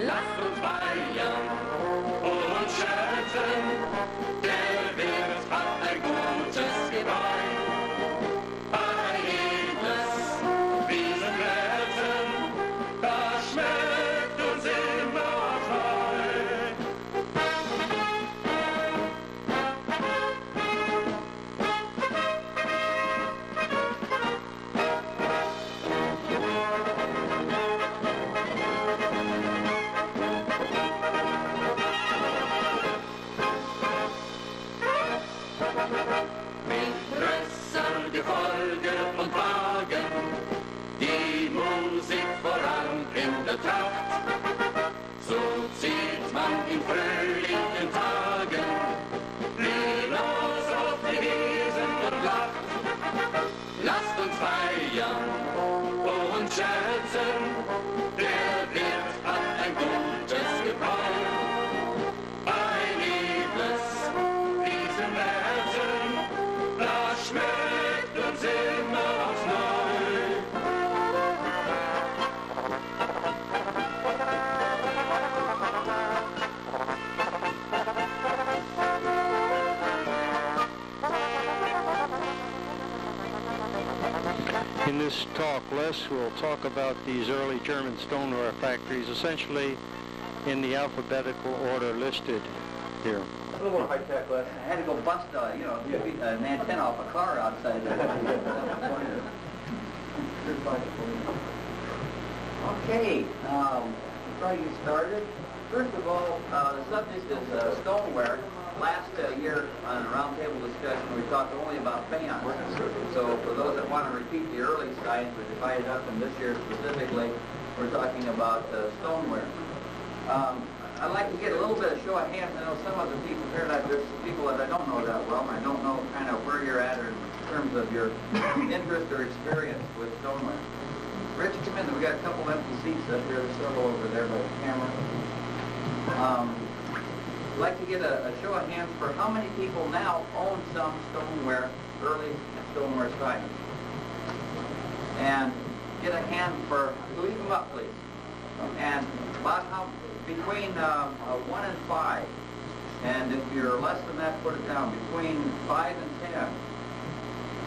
lasst uns feiern und schätzen, der Wirt hat ein gutes Geweih. Ein edles Wiesenwerten, das schmeckt uns immer treu. Mit Rössern gefolget und Wagen, die Musik voran in der Tracht. So zieht man in fröhlichen Tagen, wie los auf die Wiesen und lacht. Lasst uns feiern und schätzen, der Wirt hat ein gutes Gebräu. Ein edles Wiesenwerten, das schmeckt uns immer aufs Neue. In this talk, Les will talk about these early German stoneware factories, essentially in the alphabetical order listed here. A little more high-tech, Les. I had to go bust, an antenna off a car outside there. Okay, before I get started, first of all, the subject is stoneware. Last year on a roundtable discussion, we talked only about fans. So for those that want to repeat the early science, we divided up, and this year specifically, we're talking about stoneware. I'd like to get a little bit of show of hands. I know some of the people here, there's some people that I don't know that well, and I don't know kind of where you're at in terms of your interest or experience with stoneware. Rich, come in. We got a couple empty seats up here. There's several over there by the camera. I'd like to get a show of hands for how many people now own some stoneware, early stoneware signs. And get a hand for, leave them up please. And about how, between 1 and 5. And if you're less than that, put it down. Between 5 and 10.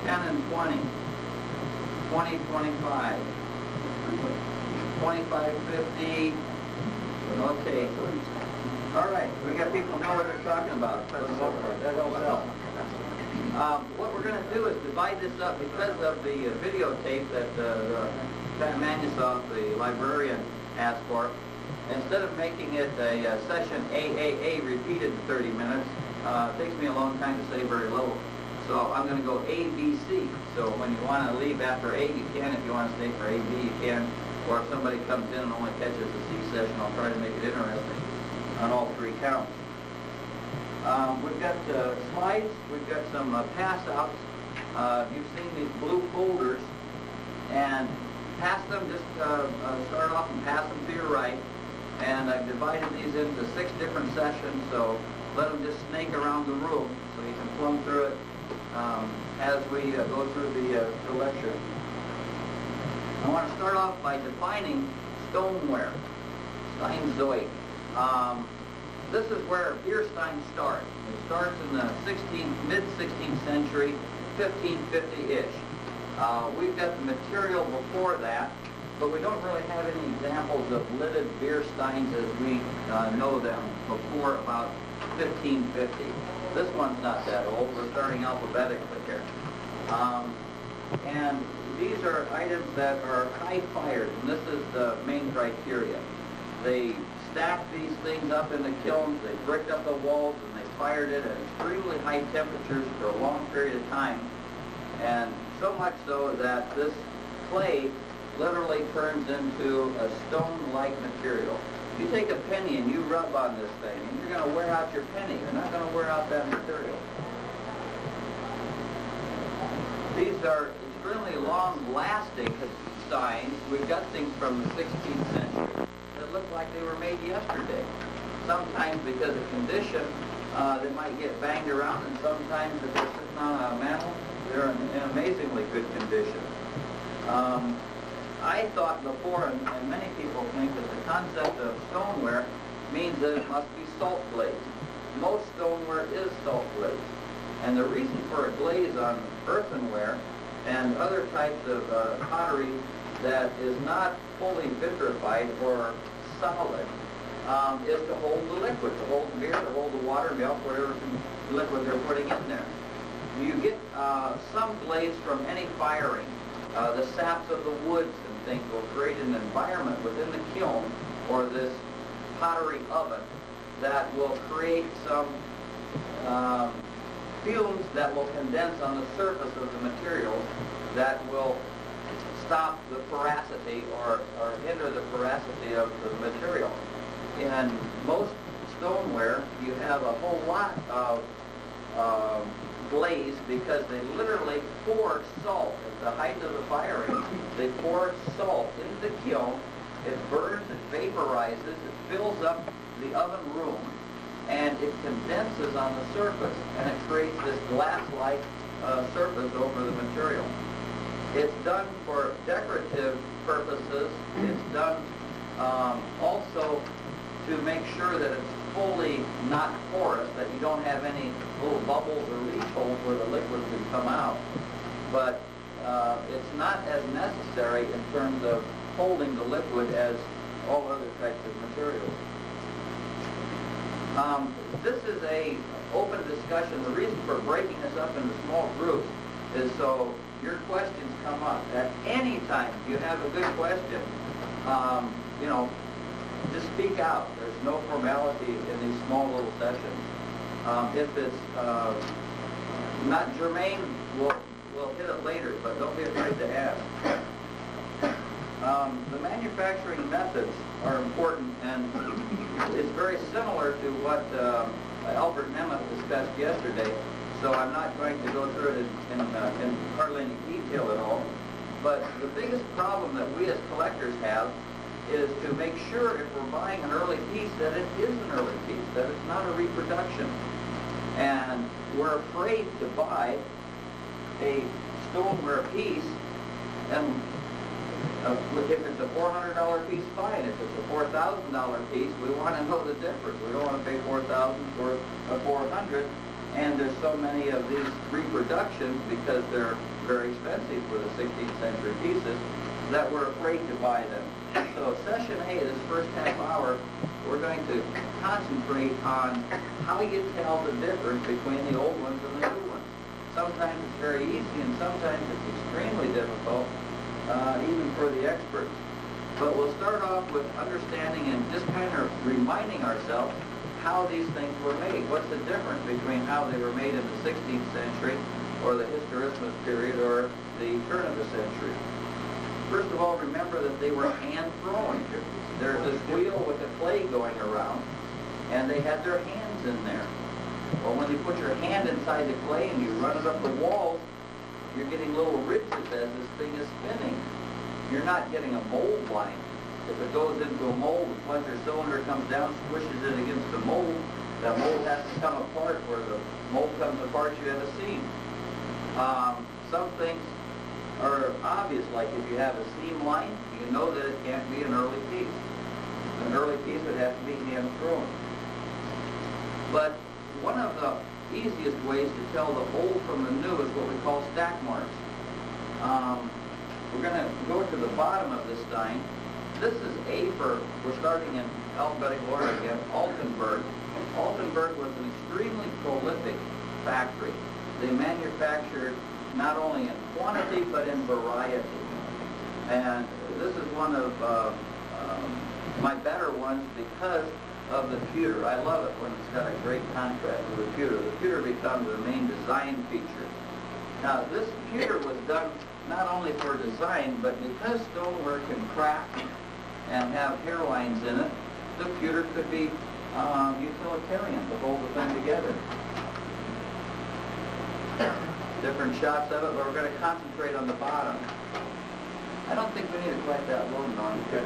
10 and 20. 20, 25. 25, 50. Okay. All right, we got people who know what they're talking about. That helps out. What we're going to do is divide this up because of the videotape that Pat Manusoff, the librarian, asked for. Instead of making it a session AAA repeated 30 minutes, it takes me a long time to say very little. So I'm going to go A, B, C. So when you want to leave after A, you can. If you want to stay for A, B, you can. Or if somebody comes in and only catches the C session, I'll try to make it interesting on all three counts. We've got slides, we've got some pass-outs. You've seen these blue folders, and pass them, just start off and pass them to your right. And I've divided these into 6 different sessions, so let them just snake around the room so you can plumb through it as we go through the lecture. I want to start off by defining stoneware, Steinzeug. This is where beer steins start. It starts in the mid-16th century, 1550-ish. We've got the material before that, but we don't really have any examples of lidded beer steins as we know them before about 1550. This one's not that old. We're starting alphabetically here. And these are items that are high-fired, and this is the main criteria. They stacked these things up in the kilns, they bricked up the walls, and they fired it at extremely high temperatures for a long period of time. And so much so that this clay literally turns into a stone-like material. If you take a penny and you rub on this thing, and you're going to wear out your penny. You're not going to wear out that material. These are extremely long-lasting signs. We've got things from the 16th century that look like they were made yesterday. Sometimes because of condition, they might get banged around, and sometimes if they're sitting on a mantle, they're in amazingly good condition. I thought before, and many people think that the concept of stoneware means that it must be salt glazed. Most stoneware is salt glazed. And the reason for a glaze on earthenware and other types of pottery that is not fully vitrified or solid is to hold the liquid, to hold the beer, to hold the water, milk, whatever liquid they're putting in there. You get some glaze from any firing. The saps of the woods and things will create an environment within the kiln or this pottery oven that will create some fumes that will condense on the surface of the materials that will stop the porosity or hinder the porosity of the material. In most stoneware, you have a whole lot of glaze because they literally pour salt at the height of the firing. They pour salt into the kiln. It burns, it vaporizes, it fills up the oven room, and it condenses on the surface, and it creates this glass-like surface over the material. It's done for decorative purposes. It's done also to make sure that it's fully not porous, that you don't have any little bubbles or leach holes where the liquid can come out. But it's not as necessary in terms of holding the liquid as all other types of materials. This is a open discussion. The reason for breaking this up into small groups is so your questions come up. At any time you have a good question, you know, just speak out. There's no formality in these small little sessions. If it's not germane, we'll hit it later, but don't be afraid to ask. The manufacturing methods are important, and it's very similar to what Albert Nemeth discussed yesterday, so I'm not going to go through it in hardly any detail at all. But the biggest problem that we as collectors have is to make sure if we're buying an early piece that it is an early piece, that it's not a reproduction. And we're afraid to buy a stoneware piece, and if it's a $400 piece, fine. If it's a $4,000 piece, we want to know the difference. We don't want to pay $4,000 for a $400, and there's so many of these reproductions because they're very expensive for the 16th century pieces that we're afraid to buy them. So session A, this first half hour, we're going to concentrate on how you tell the difference between the old ones and the new ones. Sometimes it's very easy, and sometimes it's extremely difficult, even for the experts. But we'll start off with understanding and just kind of reminding ourselves how these things were made. What's the difference between how they were made in the 16th century or the Hysterismus period or the turn of the century? First of all, remember that they were hand-thrown. There's this wheel with the clay going around, and they had their hands in there. Well, when you put your hand inside the clay and you run it up the walls, you're getting little ridges as this thing is spinning. You're not getting a mold line. If it goes into a mold, the plunger cylinder comes down, squishes it against the mold. That mold has to come apart. Where the mold comes apart, you have a seam. Some things are obvious, like if you have a seam line, you know that it can't be an early piece. An early piece would have to be hand-thrown. But one of the easiest ways to tell the old from the new is what we call stack marks. We're going to go to the bottom of this stein. This is A for, we're starting in alphabetical order again, Altenburg. Altenburg was an extremely prolific factory. They manufactured not only in quantity but in variety. And this is one of my better ones because of the pewter. I love it when it's got a great contrast with the pewter. The pewter becomes the main design feature. Now, this pewter was done not only for design, but because stoneware can crack and have hairlines in it, the pewter could be utilitarian to hold the thing together. Different shots of it, but we're going to concentrate on the bottom. I don't think we need to quite that loaded on. Okay.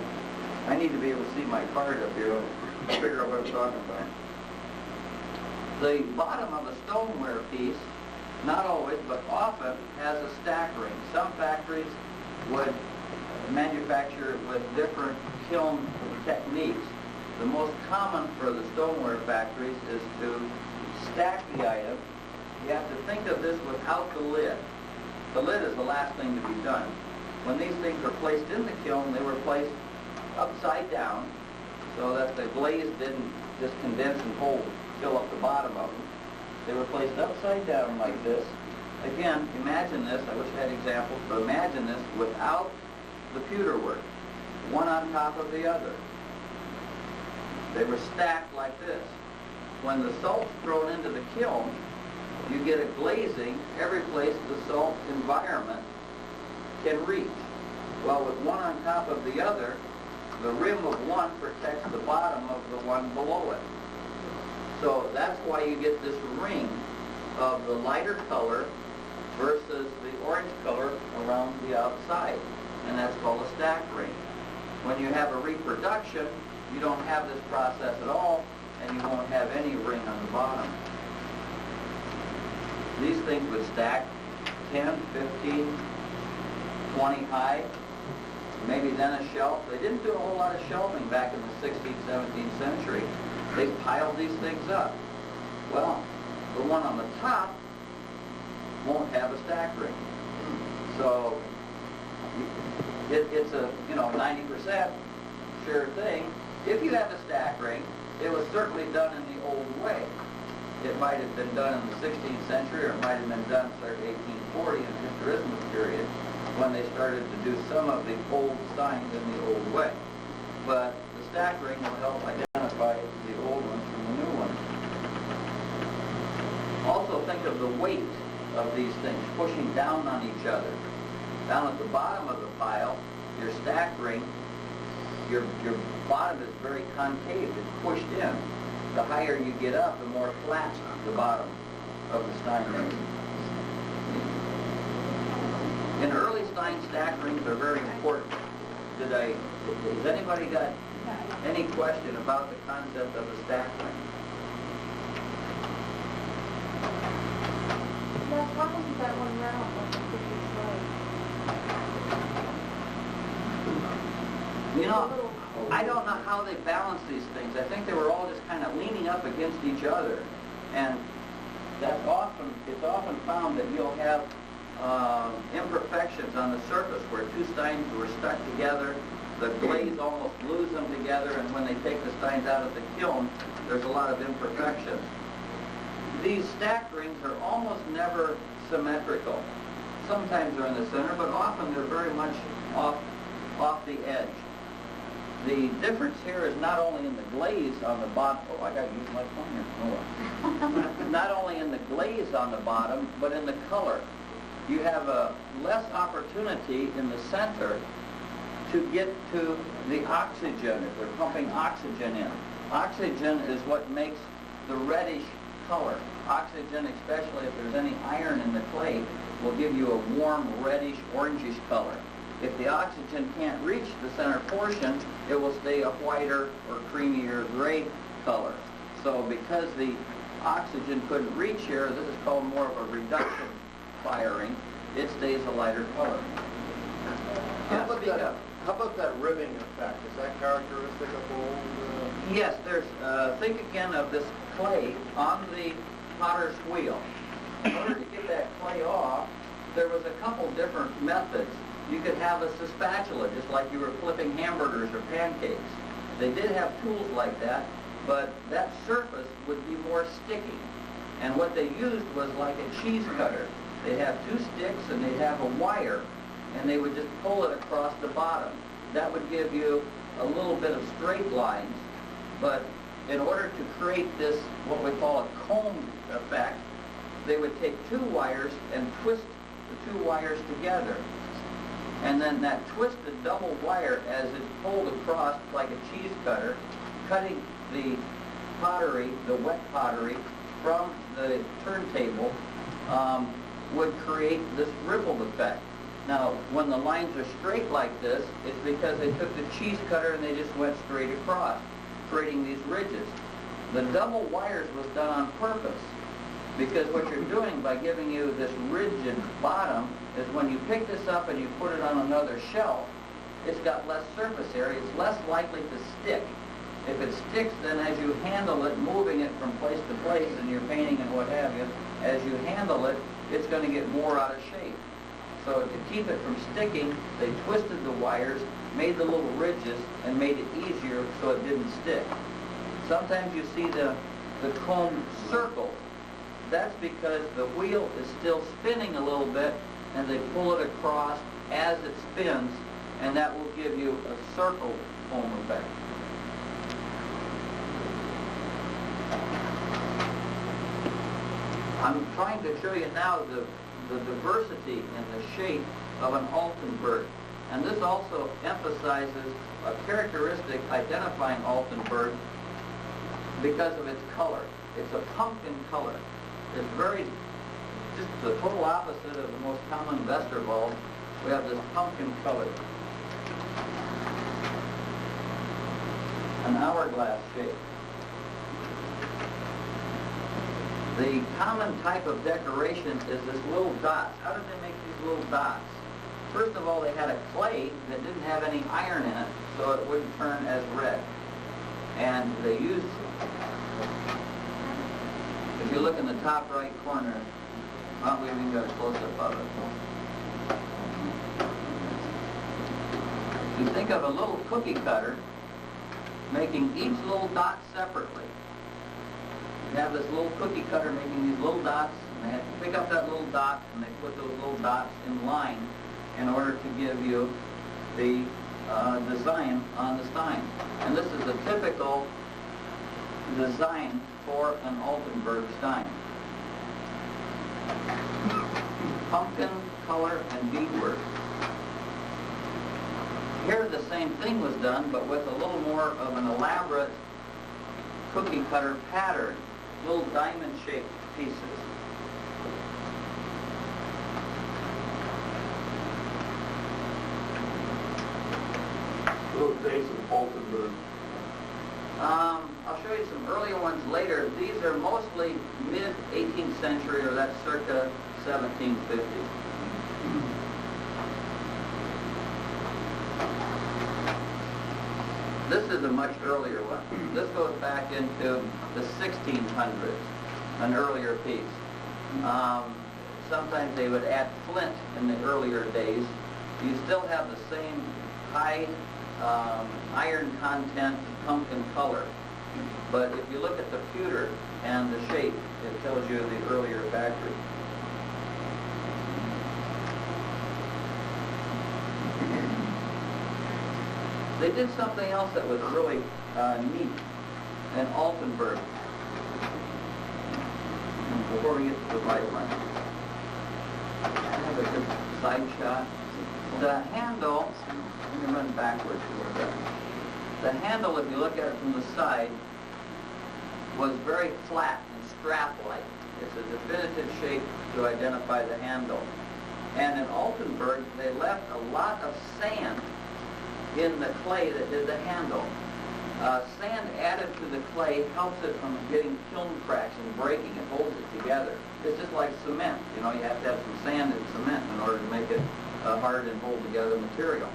I need to be able to see my card up here to figure out what I'm talking about. The bottom of a stoneware piece, not always, but often, has a stack ring. Some factories would manufacture with different kiln techniques. The most common for the stoneware factories is to stack the item. You have to think of this without the lid. The lid is the last thing to be done. When these things were placed in the kiln, they were placed upside down so that the glaze didn't just condense and fill up the bottom of them. They were placed upside down like this. Again, imagine this. I wish I had examples, but imagine this without the pewter work, one on top of the other. They were stacked like this. When the salt's thrown into the kiln, you get a glazing every place the salt environment can reach. Well, with one on top of the other, the rim of one protects the bottom of the one below it. So that's why you get this ring of the lighter color versus the orange color around the outside. And that's called a stack ring. When you have a reproduction, you don't have this process at all, and you won't have any ring on the bottom. These things would stack 10, 15, 20 high, maybe then a shelf. They didn't do a whole lot of shelving back in the 16th, 17th century. They piled these things up. Well, the one on the top won't have a stack ring. So it's a 90% sure thing. If you have a stack ring, it was certainly done in the old way. It might have been done in the 16th century, or it might have been done starting 1840 in the Historismus period, when they started to do some of the old signs in the old way. But the stack ring will help identify the old ones from the new ones. Also think of the weight of these things pushing down on each other. Down at the bottom of the pile, your stack ring, your bottom is very concave, it's pushed in. The higher you get up, the more flat the bottom of the Stein ring. In early Stein, stack rings are very important. Has anybody got any question about the concept of a stack ring? Yes, why wasn't that one round like the previous slide? You know, I don't know how they balance these things. I think they were all just kind of leaning up against each other. And it's often found that you'll have imperfections on the surface where two steins were stuck together. The glaze almost glues them together, and when they take the steins out of the kiln, there's a lot of imperfections. These stack rings are almost never symmetrical. Sometimes they're in the center, but often they're very much off the edge. The difference here is not only in the glaze on the bottom. Oh, I got to use my pointer. Oh. Not only in the glaze on the bottom, but in the color. You have a less opportunity in the center to get to the oxygen if they're pumping oxygen in. Oxygen is what makes the reddish color. Oxygen, especially if there's any iron in the clay, will give you a warm reddish orangish color. If the oxygen can't reach the center portion, it will stay a whiter or creamier gray color. So because the oxygen couldn't reach here, this is called more of a reduction firing. It stays a lighter color. How about that ribbing effect? Is that characteristic of old? Yes, there's, think again of this clay on the potter's wheel. In order to get that clay off, there was a couple different methods. You could have a spatula, just like you were flipping hamburgers or pancakes. They did have tools like that, but that surface would be more sticky. And what they used was like a cheese cutter. They'd have two sticks and they'd have a wire, and they would just pull it across the bottom. That would give you a little bit of straight lines, but in order to create this, what we call a comb effect, they would take two wires and twist the two wires together. And then that twisted double wire, as it's pulled across like a cheese cutter, cutting the pottery, the wet pottery, from the turntable, would create this rippled effect. Now, when the lines are straight like this, it's because they took the cheese cutter and they just went straight across, creating these ridges. The double wires was done on purpose, because what you're doing by giving you this rigid bottom is when you pick this up and you put it on another shelf, it's got less surface area. It's less likely to stick. If it sticks, then as you handle it, moving it from place to place in your painting and what have you, as you handle it, it's going to get more out of shape. So to keep it from sticking, they twisted the wires, made the little ridges, and made it easier so it didn't stick. Sometimes you see the comb circle. That's because the wheel is still spinning a little bit, and they pull it across as it spins, and that will give you a circle comb effect. I'm trying to show you now the diversity in the shape of an Altenburg. And this also emphasizes a characteristic identifying Altenburg because of its color. It's a pumpkin color. It's just the total opposite of the most common Westerwald. We have this pumpkin color. An hourglass shape. The common type of decoration is this little dots. How did they make these little dots? First of all, they had a clay that didn't have any iron in it, so it wouldn't turn as red. And they used, if you look in the top right corner, well, we even got a close-up of it. You think of a little cookie cutter making each little dot separately. You have this little cookie cutter making these little dots, and they have to pick up that little dot, and they put those little dots in line in order to give you the design on the stein. And this is a typical design for an Altenburg stein. Pumpkin color and beadwork. Here the same thing was done, but with a little more of an elaborate cookie cutter pattern. Little diamond-shaped pieces. Those days of Altenburg. I'll show you some earlier ones later. These are mostly mid-18th century, or that's circa 1750. This is a much earlier one. This goes back into the 1600s, an earlier piece. Sometimes they would add flint in the earlier days. You still have the same high iron content pumpkin color. But if you look at the pewter and the shape, it tells you the earlier factory. They did something else that was really neat in Altenburg. Before we get to the right one, I have a good side shot. The handle, let me run backwards a little bit. The handle, if you look at it from the side, was very flat and strap-like. It's a definitive shape to identify the handle. And in Altenburg, they left a lot of sand in the clay that did the handle. Sand added to the clay helps it from getting kiln cracks and breaking. It holds it together. It's just like cement. You know, you have to have some sand and cement in order to make it hard and hold together material.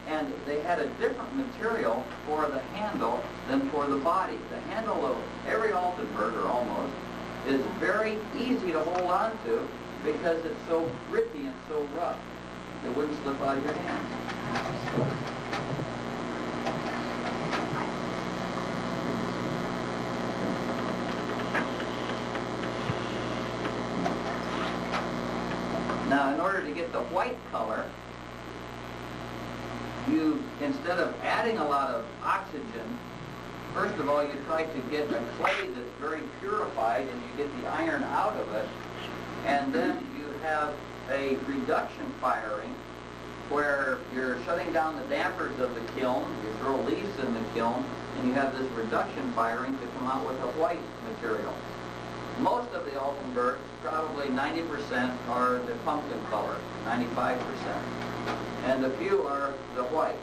And they had a different material for the handle than for the body. The handle of every Altenburg, or almost, is very easy to hold on to because it's so gritty and so rough. It wouldn't slip out of your hands. Now, in order to get the white color, you, instead of adding a lot of oxygen, first of all, you try to get a clay that's very purified, and you get the iron out of it, and then you have a reduction firing where you're shutting down the dampers of the kiln, you throw leaves in the kiln, and you have this reduction firing to come out with a white material. Most of the Altenburg, probably 90%, are the pumpkin color, 95%. And a few are the white.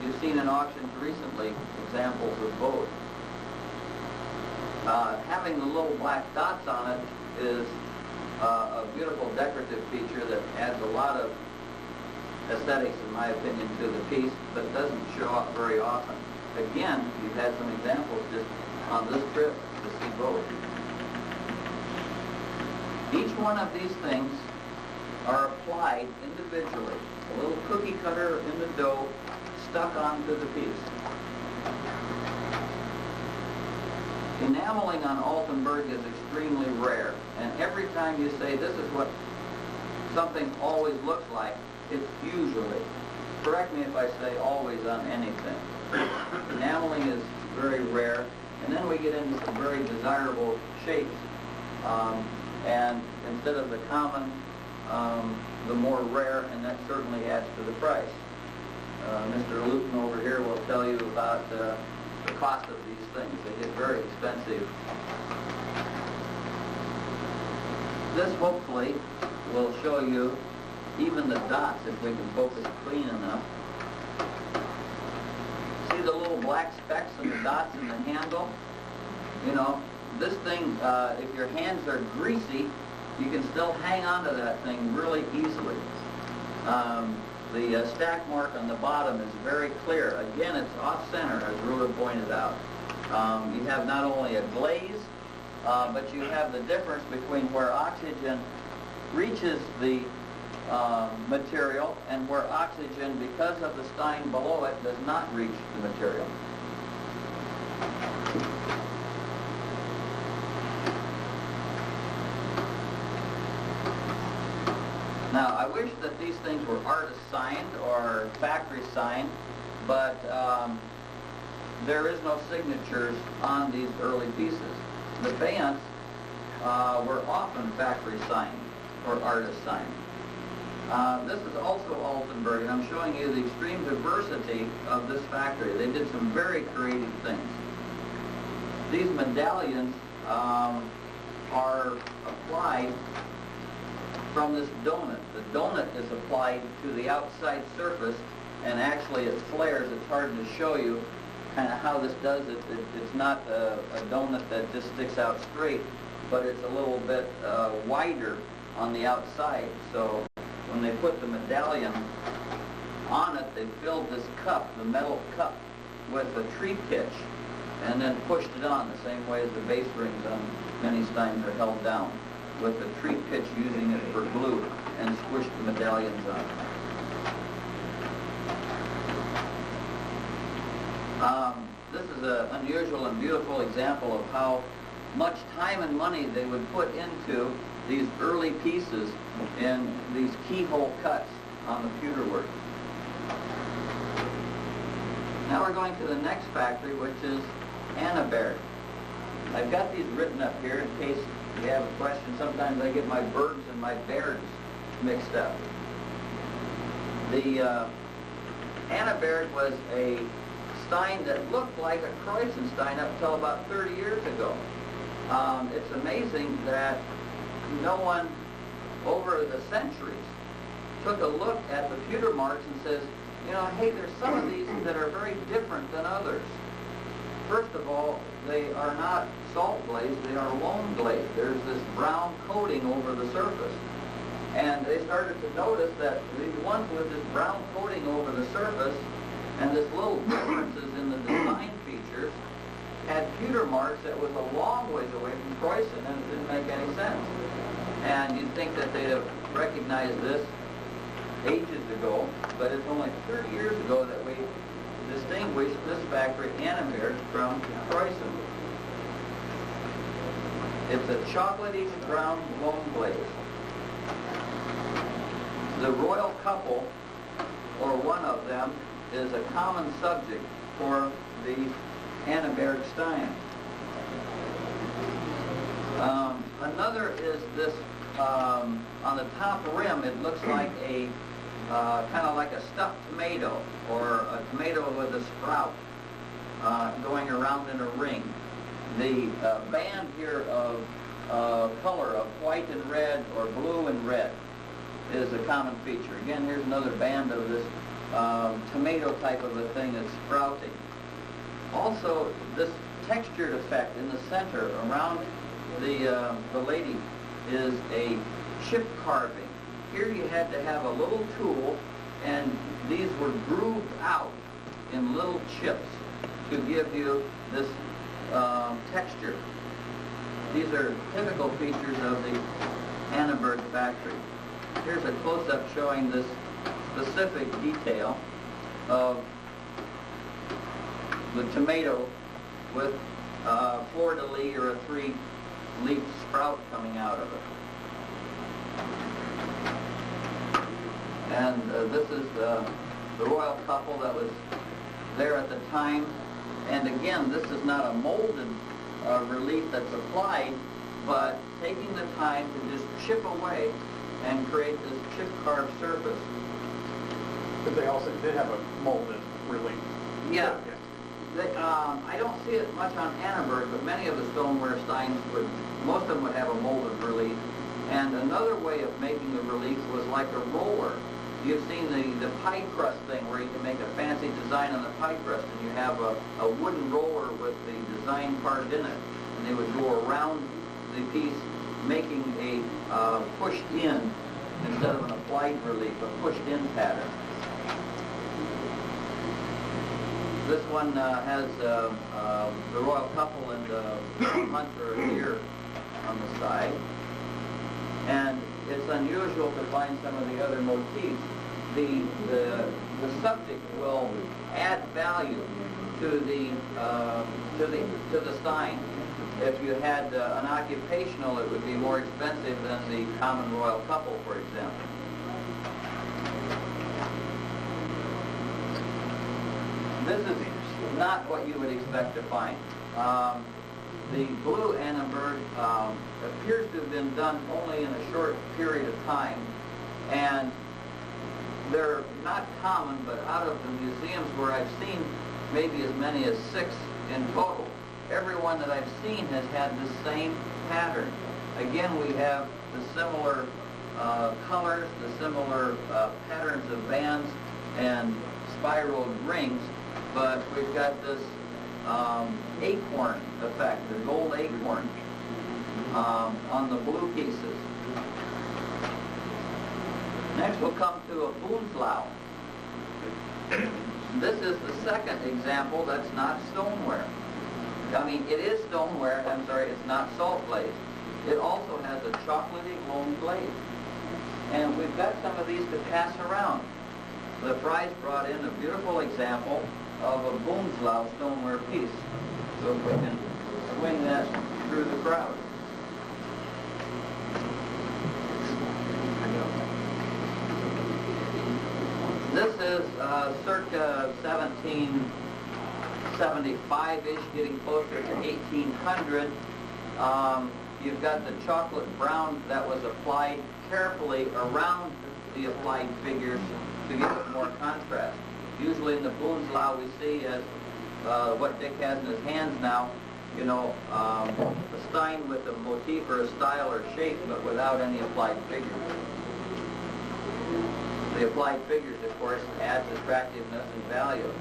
You've seen in auctions recently examples of both. Having the little black dots on it is a beautiful decorative feature that adds a lot of aesthetics, in my opinion, to the piece, but doesn't show up very often. Again, you've had some examples just on this trip to see both. Each one of these things are applied individually. A little cookie cutter in the dough stuck onto the piece. Enameling on Altenburg is extremely rare, and every time you say this is what something always looks like, it's usually. Correct me if I say always on anything. Enameling is very rare, and then we get into some very desirable shapes. And instead of the common, the more rare, and that certainly adds to the price. Mr. Luton over here will tell you about the cost of these things. They get very expensive. This hopefully will show you even the dots if we can focus clean enough. See the little black specks and the dots in the handle? You know, this thing, if your hands are greasy, you can still hang on to that thing really easily. The stack mark on the bottom is very clear. Again, it's off-center, as Ruler pointed out. You have not only a glaze, but you have the difference between where oxygen reaches the material and where oxygen, because of the stein below it, does not reach the material. Now, I wish that these things were artist signed or factory signed, but there is no signatures on these early pieces. The faience were often factory signed or artist signed. This is also Altenburg, and I'm showing you the extreme diversity of this factory. They did some very creative things. These medallions are applied from this donut. The donut is applied to the outside surface, and actually it flares. It's hard to show you kind of how this does it. It's not a donut that just sticks out straight, but it's a little bit wider on the outside. So when they put the medallion on it, they filled this cup, the metal cup, with a tree pitch, and then pushed it on the same way as the base rings on many steins are held down, with the tree pitch, using it for glue, and squished the medallions on. This is an unusual and beautiful example of how much time and money they would put into these early pieces in these keyhole cuts on the pewter work. Now we're going to the next factory, which is Annaberg. I've got these written up here in case you have a question. Sometimes I get my bergs and my bairds mixed up. The Annaberg was a stein that looked like a Kreuzenstein up until about 30 years ago. It's amazing that no one over the centuries took a look at the pewter marks and says, you know, hey, there's some of these that are very different than others. First of all, they are not salt glazed, they are loam glazed. There's this brown coating over the surface. And they started to notice that these ones with this brown coating over the surface and this little differences in the design features had pewter marks that was a long ways away from Preußen, and it didn't make any sense. And you'd think that they'd have recognized this ages ago, but it's only 30 years ago that we distinguished this factory, Annaberg, from Preußen. It's a chocolatey brown loam glaze. The royal couple, or one of them, is a common subject for the Annaberg stein. Another is this, on the top rim, it looks like a kind of like a stuffed tomato, or a tomato with a sprout going around in a ring. The band here of color of white and red or blue and red is a common feature. Again, here's another band of this tomato type of a thing that's sprouting. Also, this textured effect in the center around the lady is a chip carving. Here you had to have a little tool and these were grooved out in little chips to give you this texture. These are typical features of the Annenberg factory. Here's a close-up showing this specific detail of the tomato with a fleur-de-lis or a three-leaf sprout coming out of it. And this is the royal couple that was there at the time. And again, this is not a molded relief that's applied, but taking the time to just chip away and create this chip carved surface. But they also did have a molded relief. Yeah. I don't see it much on Annenberg, but many of the stoneware steins would, most of them would have a molded relief. And another way of making the relief was like a roller. You've seen the pie crust thing where you can make a fancy design on the pie crust, and you have a wooden roller with the design part in it. And they would go around the piece making a pushed in instead of an applied relief, a pushed in pattern. This one has the royal couple and a hunt or a deer on the side. And it's unusual to find some of the other motifs. The subject will add value to the stein. If you had an occupational, it would be more expensive than the common royal couple, for example. This is not what you would expect to find. The blue Annenberg appears to have been done only in a short period of time, and they're not common, but out of the museums where I've seen maybe as many as 6 in total, every one that I've seen has had the same pattern. Again, we have the similar colors, the similar patterns of bands and spiraled rings, but we've got this acorn effect, the gold acorn on the blue pieces. Next we'll come to a Boonslau. This is the second example that's not stoneware. I mean, it is stoneware, I'm sorry, it's not salt glazed. It also has a chocolatey glowing glaze. And we've got some of these to pass around. The prize brought in a beautiful example of a Boonslau stoneware piece. So if we can swing that through the crowd. This is circa 1775-ish, getting closer to 1800. You've got the chocolate brown that was applied carefully around the applied figures to give it more contrast. Usually in the Boonslau we see as what Dick has in his hands now, you know, a stein with a motif or a style or shape, but without any applied figures. The applied figures, of course, adds attractiveness and value.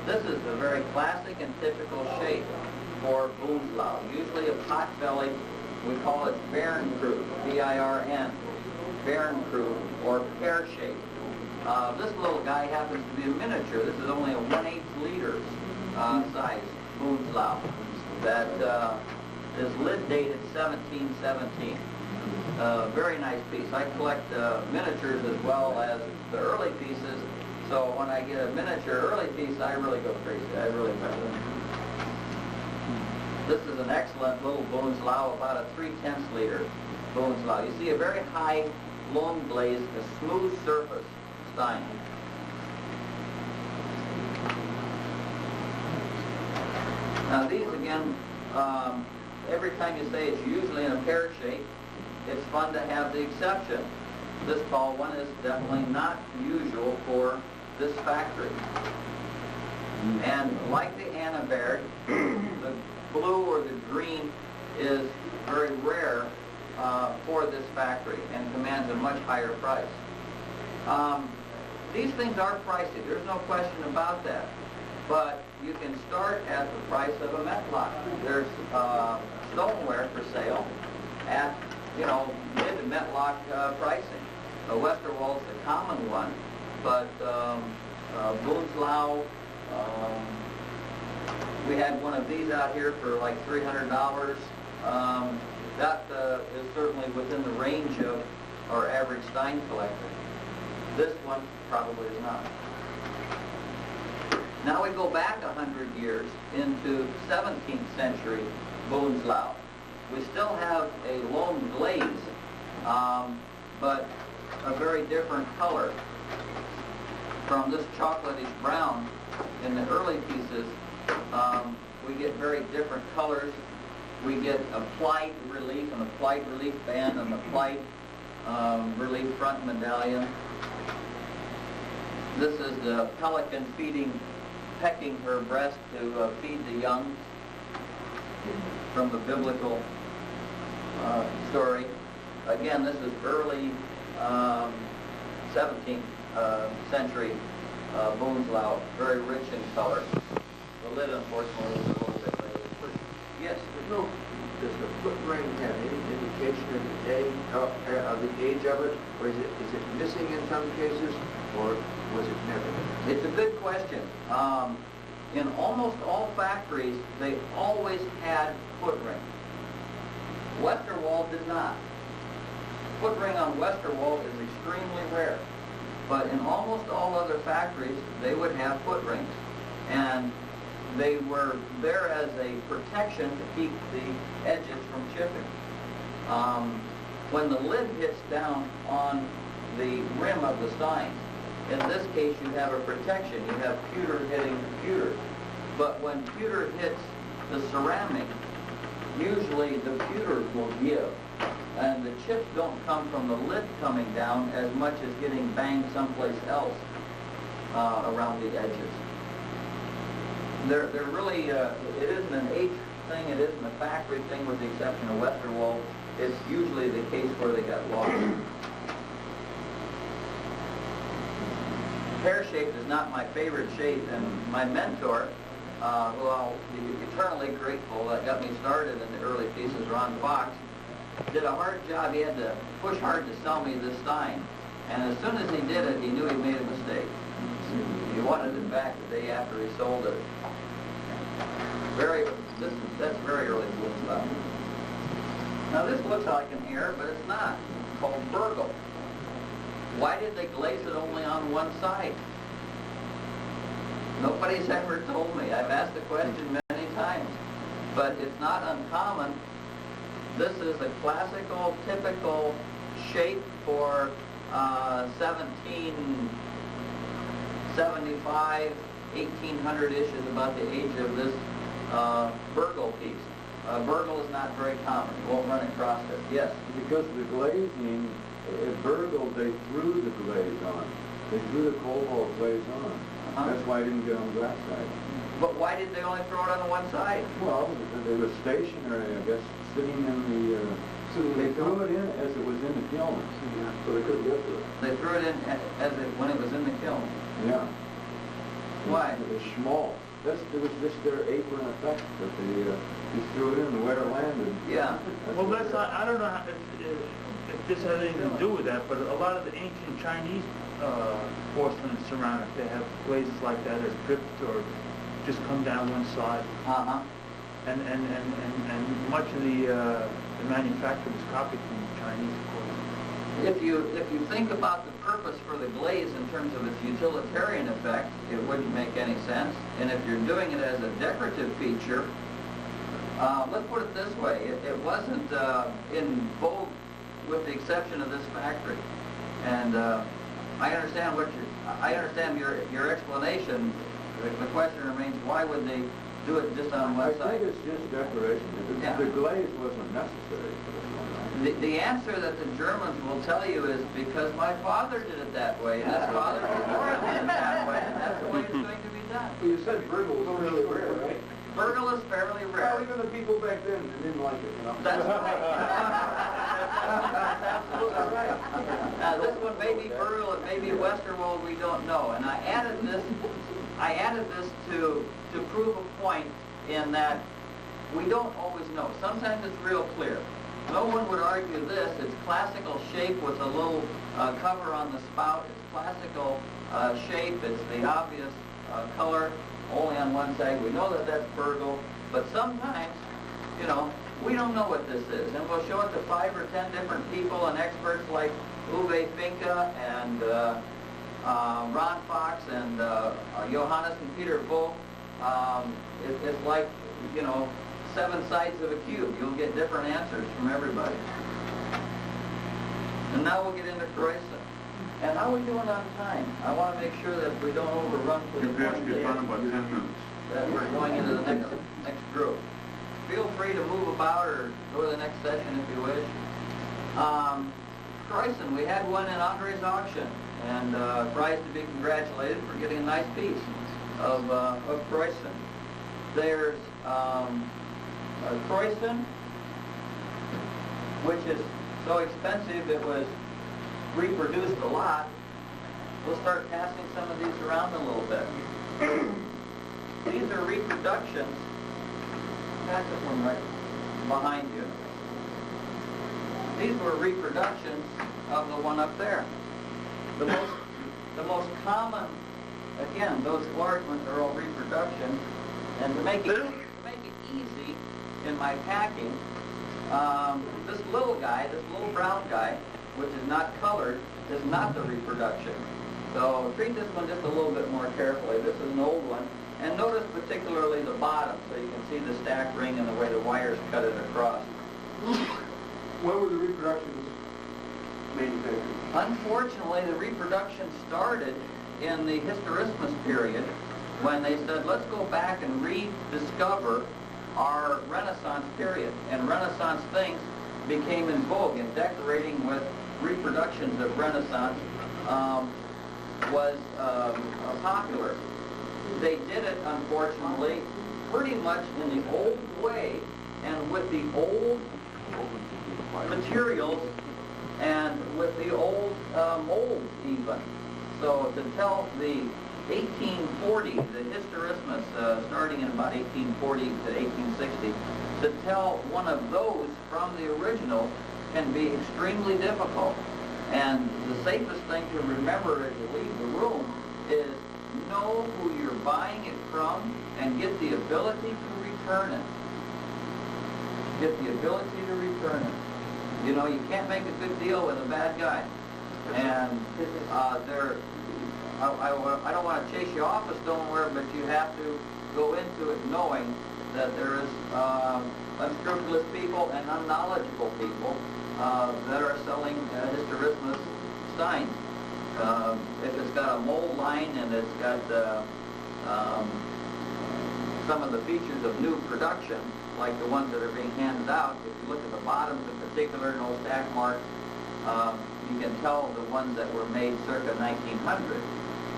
This is a very classic and typical shape for Boonslau. Usually a pot belly, we call it Bärenkreuz, B-I-R-N, Bärenkreuz, or pear shape. This little guy happens to be a miniature. This is only a 1/8 liter size Boonslau that is lid dated 1717. Very nice piece. I collect miniatures as well as the early pieces, so when I get a miniature early piece, I really go crazy. I really miss it. This is an excellent little Boonslau, about a 3/10 liter Boonslau. You see a very high, long glaze, a smooth surface stein. Now these again, every time you say it's usually in a pear shape, it's fun to have the exception. This tall one is definitely not usual for this factory. And like the Annenberg, the blue or the green is very rare for this factory and commands a much higher price. These things are pricey, there's no question about that. But you can start at the price of a Metlock. There's stoneware for sale at, you know, mid-Metlock pricing. The Westerwald's the common one, but Boonslau, we had one of these out here for like $300. That is certainly within the range of our average Stein collector. This one probably is not. Now we go back 100 years into 17th century Boonslau. We still have a lone glaze, but a very different color. From this chocolatish brown in the early pieces, we get very different colors. We get applied relief, an applied relief band, and applied relief front medallion. This is the pelican pecking her breast to feed the young, from the biblical story. Again, this is early 17th century Boonslau, very rich in color. The lid, unfortunately, is a little bit later. Yes? Does the foot ring have any indication of the age of it, or is it missing in some cases, or was it never? It's a good question. In almost all factories, they always had foot ring. Westerwald did not. Foot ring on Westerwald is extremely rare. But in almost all other factories, they would have foot rings. And they were there as a protection to keep the edges from chipping. When the lid hits down on the rim of the stein, in this case you have a protection. You have pewter hitting pewter. But when pewter hits the ceramic, usually the pewter will give. And the chips don't come from the lid coming down as much as getting banged someplace else around the edges. They're really, it isn't an age thing, it isn't a factory thing with the exception of Westerwald. It's usually the case where they got lost. Pear shape is not my favorite shape, and my mentor, who I'll be eternally grateful that got me started in the early pieces, Ron Fox, did a hard job. He had to push hard to sell me this stein. And as soon as he did it, he knew he made a mistake. He wanted it back the day after he sold it. That's very early Boonslau. Now this looks like an air, but it's not. It's called Burgle. Why did they glaze it only on one side? Nobody's ever told me. I've asked the question many times. But it's not uncommon. This is a classical, typical shape for 1775, 1800-ish is about the age of this Burgle piece. Burgle is not very common. You won't run across it. Yes? Because the glazing, at Burgle, they threw the glaze on. They threw the cobalt glaze on. That's why I didn't get on the glass side. But why did they only throw it on the one side? Well, they were stationary, I guess, sitting in the... they threw it in as it was in the kiln. Yeah, so they couldn't get to it. They threw it in when it was in the kiln. Yeah. Why? It was small. It was just their apron effect that they just threw it in the where it landed. Yeah. Well, I don't know if this has anything to do with that, but a lot of the ancient Chinese porcelain and ceramic, they have glazes like that as dripped or just come down one side. And much of the manufacture was copied from the Chinese, of course. If you think about the purpose for the glaze in terms of its utilitarian effect, it wouldn't make any sense. And if you're doing it as a decorative feature, let's put it this way: it wasn't in vogue, with the exception of this factory. And I understand your explanation. The question remains: why would they do it just on one side? I think it's just decoration. The glaze wasn't necessary for this one. The answer that the Germans will tell you is because my father did it that way, and his father before him did it that way, and that's the way it's going to be done. Well, you said Burgle was really rare, right? Burgle is fairly rare. Well, even the people back then didn't like it, you know. That's right. That's absolutely right. Now, this one may be Burgle, it may be Westerwald, we don't know. And I added this to prove a point in that we don't always know. Sometimes it's real clear. No one would argue this. It's classical shape with a little cover on the spout. It's classical shape. It's the obvious color only on one side. We know that that's Burgle, but sometimes, you know, we don't know what this is. And we'll show it to 5 or 10 different people and experts like Uwe Finke and Ron Fox and Johannes and Peter Volk. It's like, you know, 7 sides of a cube. You'll get different answers from everybody. And now we'll get into Croissant. And how are we doing on time? I want to make sure that we don't overrun to the point that we're going into the next group. Feel free to move about or go to the next session if you wish. Croissant, we had one in Andre's auction, and prized to be congratulated for getting a nice piece of Croissant. There's Croissant, which is so expensive it was reproduced a lot. We'll start passing some of these around a little bit. These are reproductions. That's this one right behind you. These were reproductions of the one up there. The most common, again, those large ones are all reproductions. And to make it easy in my packing, this little guy, this little brown guy, which is not colored, is not the reproduction. So treat this one just a little bit more carefully. This is an old one. And notice particularly the bottom, so you can see the stack ring and the way the wires cut it across. When were the reproductions manufactured? Unfortunately, the reproduction started in the Hysterismus period, when they said, let's go back and rediscover our Renaissance period. And Renaissance things became in vogue, and decorating with reproductions of Renaissance was popular. They did it, unfortunately, pretty much in the old way and with the old materials and with the old molds even. So to tell the 1840, the Hysterismus, starting in about 1840 to 1860, to tell one of those from the original can be extremely difficult. And the safest thing to remember as you leave the room is know who you're buying it from and get the ability to return it. Get the ability to return it. You know, you can't make a good deal with a bad guy. And I don't want to chase you off of Stoneware, but you have to go into it knowing that there is unscrupulous people and unknowledgeable people that are selling Hysterismus steins. If it's got a mold line and it's got some of the features of new production, like the ones that are being handed out, if you look at the bottoms in particular, no stack marks, you can tell the ones that were made circa 1900.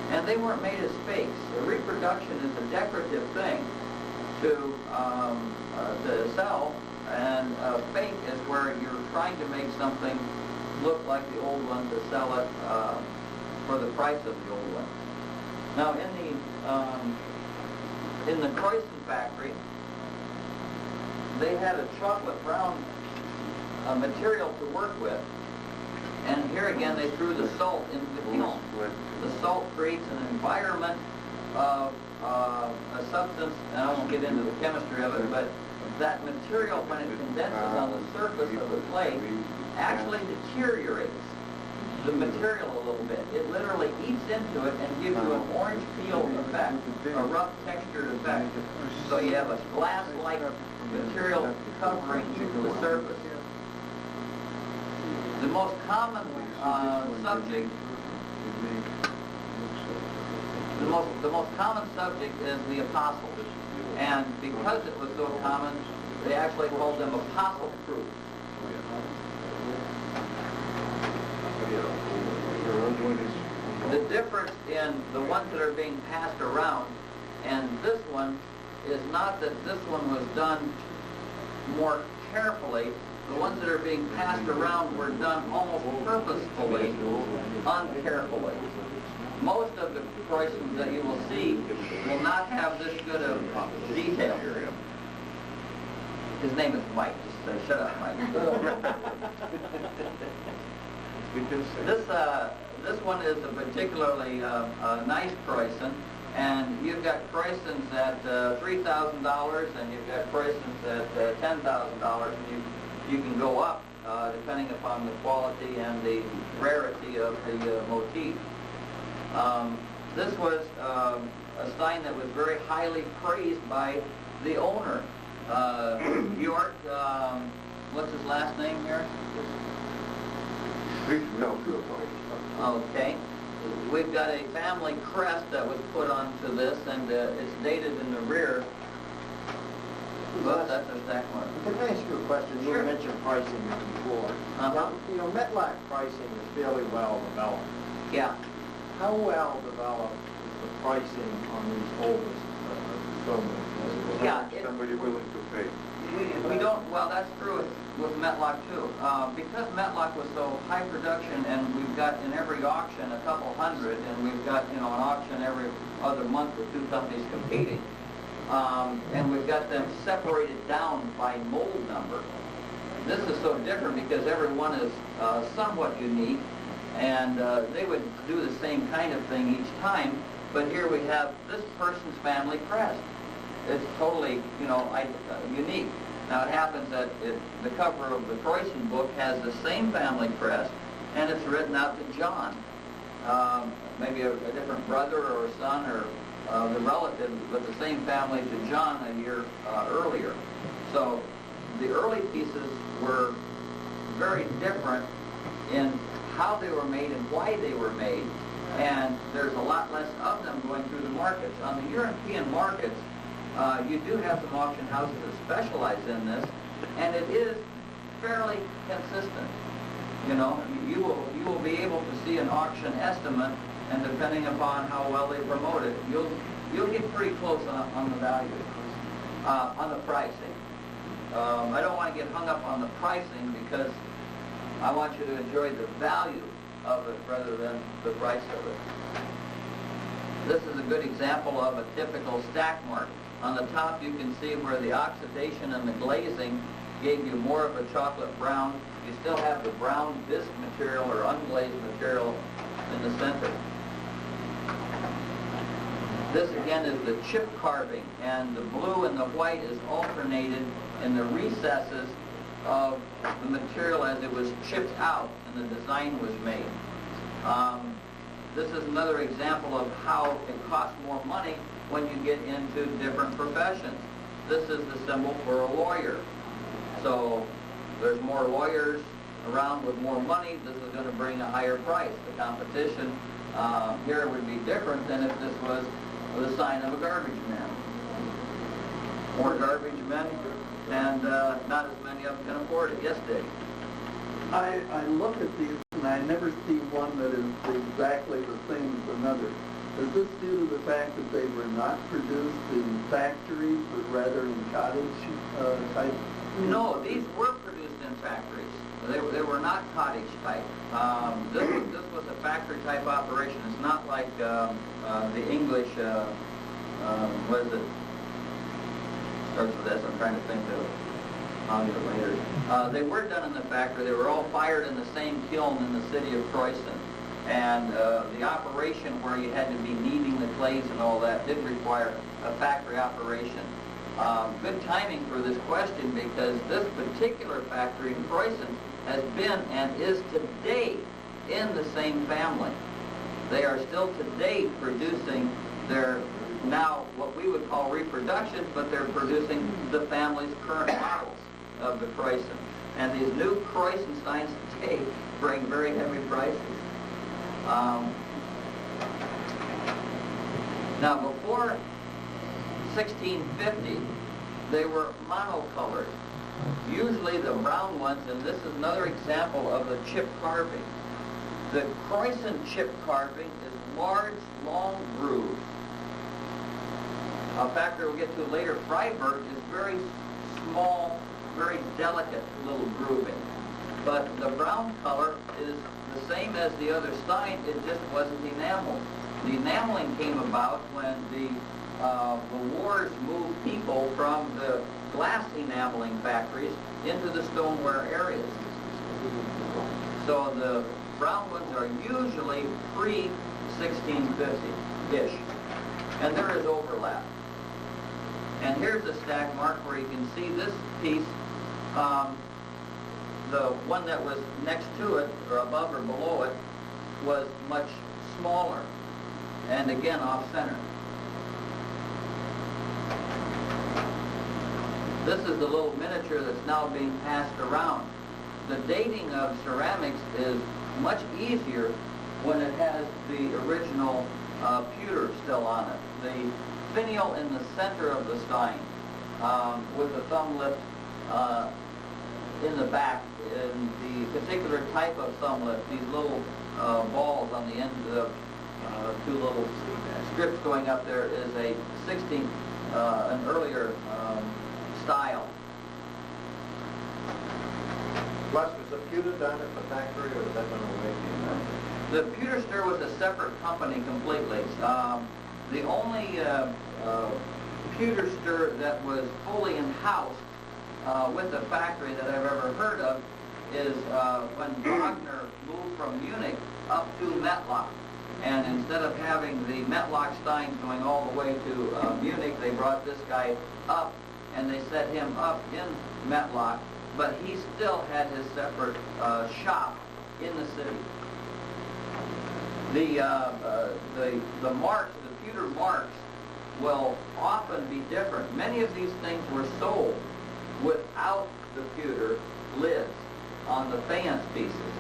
And they weren't made as fakes. A reproduction is a decorative thing to sell, and a fake is where you're trying to make something look like the old one to sell it for the price of the old one. Now in the Croissant factory, they had a chocolate brown material to work with, and here again they threw the salt into the kiln. The salt creates an environment of a substance, and I won't get into the chemistry of it, but that material, when it condenses on the surface of the plate, actually deteriorates the material a little bit. It literally eats into it and gives you an orange peel effect, a rough textured effect. So you have a glass-like material covering the surface. The most common subject, the most common subject is the apostles. And because it was so common, they actually called them apostle proof. The difference in the ones that are being passed around and this one is not that this one was done more carefully. The ones that are being passed around were done almost purposefully, uncarefully. Most of the Croissants that you will see will not have this good of detail. His name is Mike. Just shut up, Mike. this one is a particularly nice Croissant, and you've got Croissants at $3,000, and you've got Croissants at $10,000, and you can go up depending upon the quality and the rarity of the motif. This was a sign that was very highly praised by the owner. York, what's his last name here? Okay. We've got a family crest that was put onto this, and it's dated in the rear. Well, that's a stack mark. Can I ask you a question? Sure. You mentioned pricing before. Now, you know, Metlock pricing is fairly well developed. Yeah. How well developed is the pricing on these oldest Stoneware? Yeah. Somebody willing to pay. We don't, well, that's true with Metlock too. Because Metlock was so high production, and we've got in every auction a couple hundred, and we've got, you know, an auction every other month with two companies competing. And we've got them separated down by mold number. This is so different because every one is somewhat unique, and they would do the same kind of thing each time, but here we have this person's family crest. It's totally, you know, unique. Now it happens that the cover of the Croissant book has the same family crest, and it's written out to John. Maybe a different brother or son or the relative, but the same family to John a year earlier. So the early pieces were very different in how they were made and why they were made, and there's a lot less of them going through the markets. On the European markets, you do have some auction houses that specialize in this, and it is fairly consistent. You know, you will be able to see an auction estimate, and depending upon how well they promote it, you'll get pretty close on the value, on the pricing. I don't want to get hung up on the pricing because I want you to enjoy the value of it rather than the price of it. This is a good example of a typical stack mark. On the top you can see where the oxidation and the glazing gave you more of a chocolate brown. You still have the brown bisque material or unglazed material in the center. This again is the chip carving, and the blue and the white is alternated in the recesses of the material as it was chipped out and the design was made. This is another example of how it costs more money when you get into different professions. This is the symbol for a lawyer. So there's more lawyers around with more money. This is going to bring a higher price. The competition here would be different than if this was the sign of a garbage man. More garbage men, and not as many of them can afford it. Yes, Dave? I look at these and I never see one that is exactly the same as another. Is this due to the fact that they were not produced in factories, but rather in cottage type? No, these were produced in factories. They were not cottage type. This was a factory type operation. It's not like the English, what is it? Starts with S. I'm trying to think of it. I'll get it later. They were done in the factory. They were all fired in the same kiln in the city of Croissant. And the operation where you had to be kneading the clays and all that did require a factory operation. Good timing for this question because this particular factory in Croissant has been and is today in the same family. They are still today producing their now what we would call reproductions, but they're producing the family's current models of the Croissant. And these new Croissant signs today bring very heavy prices. Now before 1650, they were monocolored. Usually the brown ones, and this is another example of the chip carving. The Croissant chip carving is large, long grooves. A factor we'll get to later, Freiburg, is very small, very delicate little grooving. But the brown color is the same as the other sign, it just wasn't enameled. The enameling came about when the wars moved people from the glass enameling factories into the stoneware areas. So the brown ones are usually pre-1650-ish, and there is overlap. And here's a stack mark where you can see this piece, the one that was next to it, or above or below it, was much smaller, and again off-center. This is the little miniature that's now being passed around. The dating of ceramics is much easier when it has the original pewter still on it. The finial in the center of the stein, with the thumb lift in the back, in the particular type of thumb lift, these little balls on the end of two little strips going up there, is a 16th, an earlier style. Plus, was the pewter done at the factory, or was that done away? The pewter stir was a separate company completely. The only pewter stir that was fully in-house with the factory that I've ever heard of is when Wagner moved from Munich up to Metlock. And instead of having the Metlock steins going all the way to Munich, they brought this guy up, and they set him up in Metlock, but he still had his separate shop in the city. The marks, the pewter marks, will often be different. Many of these things were sold without the pewter lids on the faience pieces.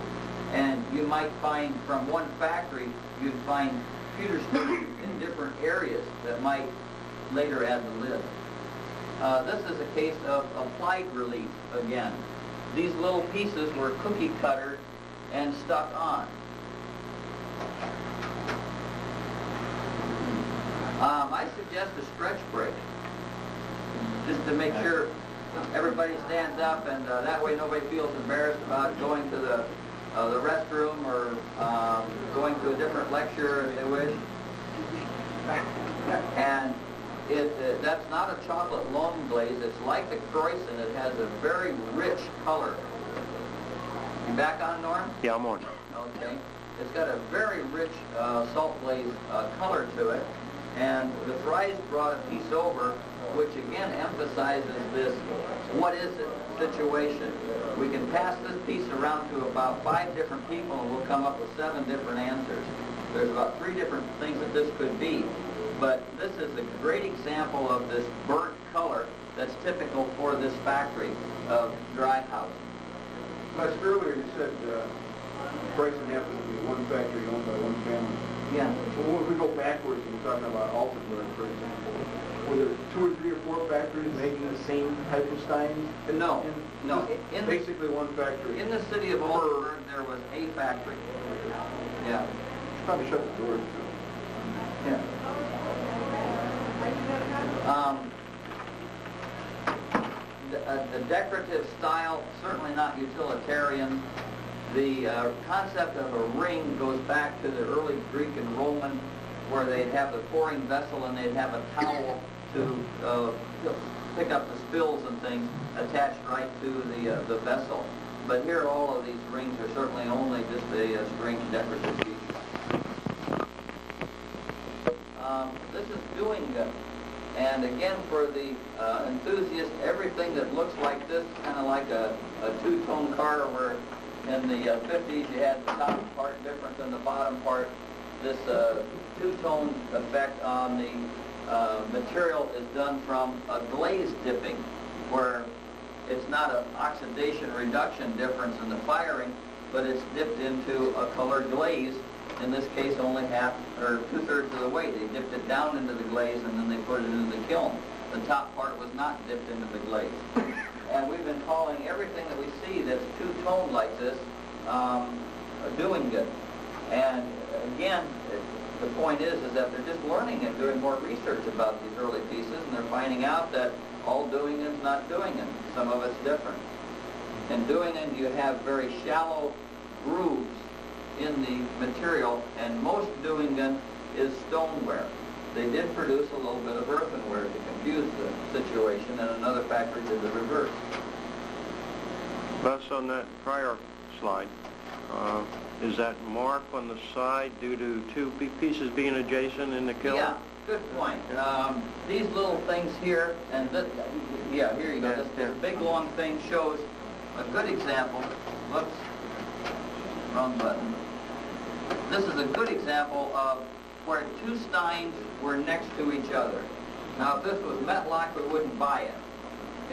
And you might find from one factory, you'd find pewter stirs in different areas that might later add the lid. This is a case of applied relief again. These little pieces were cookie cuttered and stuck on. I suggest a stretch break, just to make sure everybody stands up, and that way nobody feels embarrassed about going to the restroom or going to a different lecture if they wish. And that's not a chocolate lung glaze. It's like the Croissant. It has a very rich color. You back on, Norm? Yeah, I'm on. Okay. It's got a very rich salt glaze color to it. And the Fries brought a piece over, which again emphasizes this what is it situation. We can pass this piece around to about 5 different people, and we'll come up with 7 different answers. There's about 3 different things that this could be. But this is a great example of this burnt color that's typical for this factory of dry house. Plus, earlier you said Croissant happens to be one factory owned by one family. Yeah. Well, if we go backwards and we're talking about Altenburg, for example, were there 2 or 3 or 4 factories making the same type of steins? No, no. Basically one factory. In the city of Altenburg, there was a factory. Yeah. Probably shut the doors too. Yeah. The decorative style, certainly not utilitarian. The concept of a ring goes back to the early Greek and Roman, where they'd have the pouring vessel and they'd have a towel to pick up the spills and things attached right to the vessel. But here all of these rings are certainly only just a strange decorative feature. This is doing good. And again, for the enthusiast, everything that looks like this, kind of like a two-tone car, where in the 50s you had the top part different than the bottom part. This two-tone effect on the material is done from a glaze dipping, where it's not an oxidation reduction difference in the firing, but it's dipped into a colored glaze. In this case, only half or 2/3 of the way. They dipped it down into the glaze and then they put it into the kiln. The top part was not dipped into the glaze. And we've been calling everything that we see that's two-toned like this doing good. And again, the point is that they're just learning and doing more research about these early pieces, and they're finding out that all doing is not doing it. Some of it's different. In doing it, you have very shallow grooves in the material, and most doing it is stoneware. They did produce a little bit of earthenware to confuse the situation, and another factory did the reverse. Thus, on that prior slide, Is that mark on the side due to two pieces being adjacent in the kiln? Yeah, good point. These little things here, and this, yeah, here you go. This big long thing shows a good example. Whoops, wrong button. This is a good example of where two steins were next to each other. Now, if this was Metlock, we wouldn't buy it.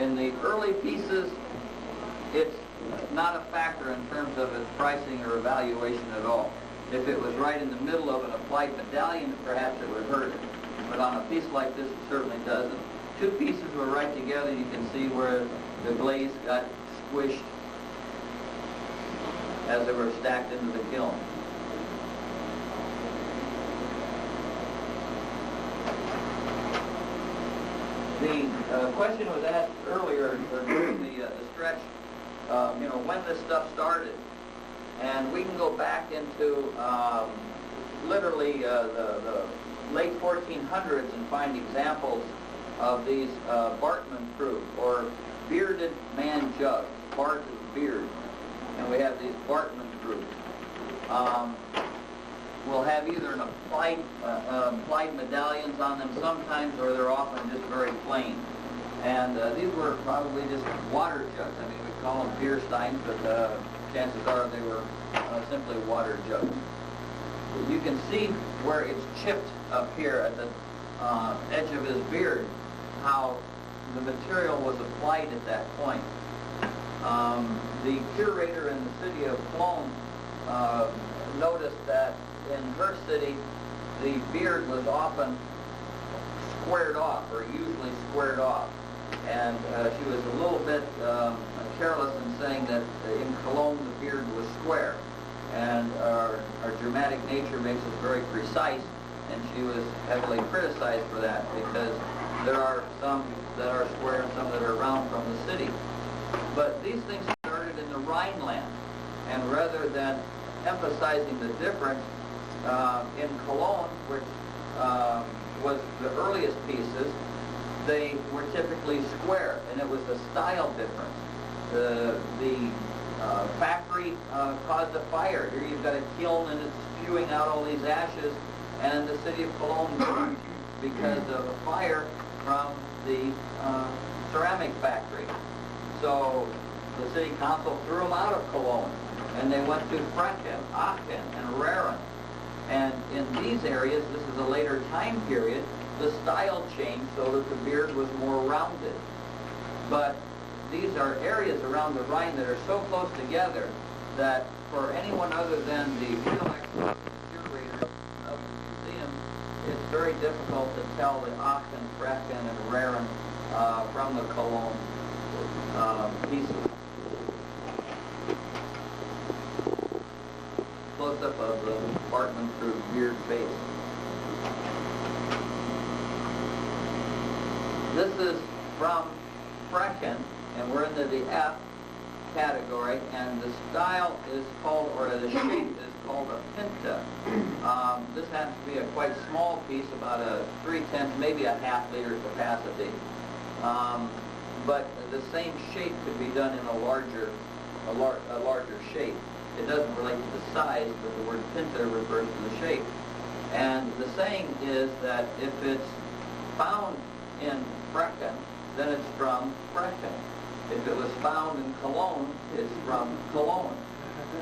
In the early pieces, it's not a factor in terms of its pricing or evaluation at all. If it was right in the middle of an applied medallion, perhaps it would hurt it. But on a piece like this, it certainly doesn't. Two pieces were right together. You can see where the glaze got squished as they were stacked into the kiln. The question was asked earlier during the stretch, you know, when this stuff started. And we can go back into literally the late 1400s and find examples of these Bartman fruit, or bearded man jugs. Bart is beard. And we have these Bartman fruit. We'll have either an applied medallions on them sometimes, or they're often just very plain. And these were probably just water jugs. I mean, we call them beer steins, but chances are they were simply water jugs. You can see where it's chipped up here at the edge of his beard, how the material was applied at that point. The curator in the city of Cologne noticed that in her city, the beard was often squared off, or usually squared off. And she was a little bit careless in saying that in Cologne the beard was square. And our dramatic nature makes us very precise, and she was heavily criticized for that, because there are some that are square and some that are round from the city. But these things started in the Rhineland, and rather than emphasizing the difference, in Cologne, which was the earliest pieces, they were typically square, and it was the style difference. The factory caused a fire. Here you've got a kiln and it's spewing out all these ashes, and the city of Cologne burned because of a fire from the ceramic factory. So the city council threw them out of Cologne, and they went to Frechen, Aachen, and Raren. And in these areas, this is a later time period, the style changed so that the beard was more rounded. But these are areas around the Rhine that are so close together that for anyone other than the field expert, the curator of the museum, it's very difficult to tell the Aachen, Frechen, and Raren from the Cologne pieces. Close-up of the Bartman fruit beard face. This is from Frechen, and we're into the F category, and the style is called, or the shape is called a pinta. This happens to be a quite small piece, about a 3/10, maybe a half-liter capacity. But the same shape could be done in a larger shape. It doesn't relate to the size, but the word pinta refers to the shape. And the saying is that if it's found in Frechen, then it's from Frechen. If it was found in Cologne, it's from Cologne.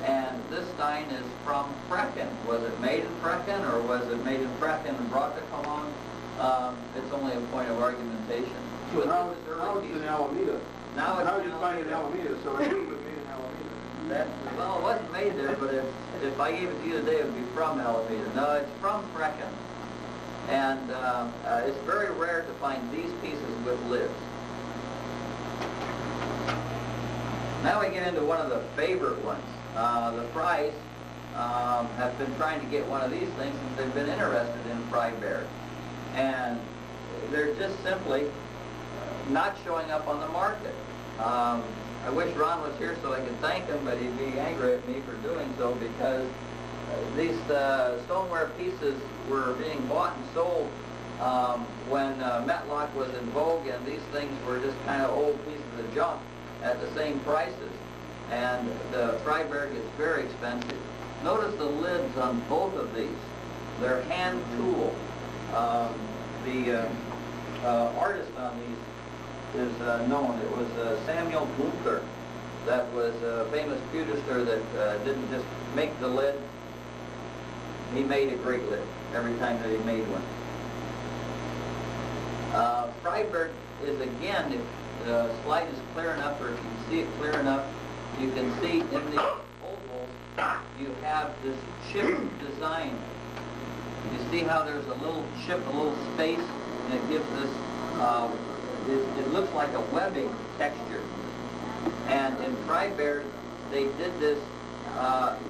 And this stein is from Frechen. Was it made in Frechen, or was it made in Frechen and brought to Cologne? It's only a point of argumentation. So now it's in Alameda. Now you find it in Alameda, so it was made in Alameda. Well, it wasn't made there, but if I gave it to you today, it would be from Alameda. No, it's from Frechen. And it's very rare to find these pieces with lids. Now we get into one of the favorite ones. The Fries have been trying to get one of these things since they've been interested in Freiberg. And they're just simply not showing up on the market. I wish Ron was here so I could thank him, but he'd be angry at me for doing so, because these stoneware pieces were being bought and sold when Metlock was in vogue, and these things were just kind of old pieces of junk at the same prices. And the Freiberg is very expensive. Notice the lids on both of these. They're hand tool. The artist on these is known. It was Samuel Gunther, that was a famous pewter that didn't just make the lid. He made a great lid every time that he made one. Freiberg is, again, if the slide is clear enough, or if you can see it clear enough, you can see in the ovals you have this chip design. You see how there's a little chip, a little space, and it gives this, it looks like a webbing texture. And in Freiberg, they did this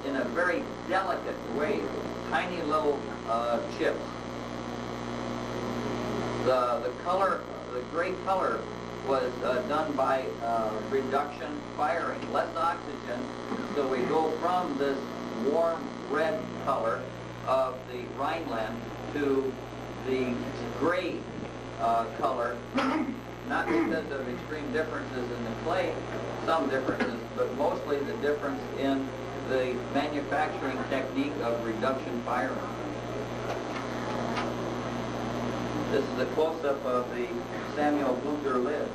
in a very delicate way, tiny little chips. The color, the gray color, was done by reduction firing, less oxygen, so we go from this warm red color of the Rhineland to the gray color, not because of extreme differences in the clay, some differences, but mostly the difference in the manufacturing technique of reduction firing. This is a close-up of the Samuel Gunther lid.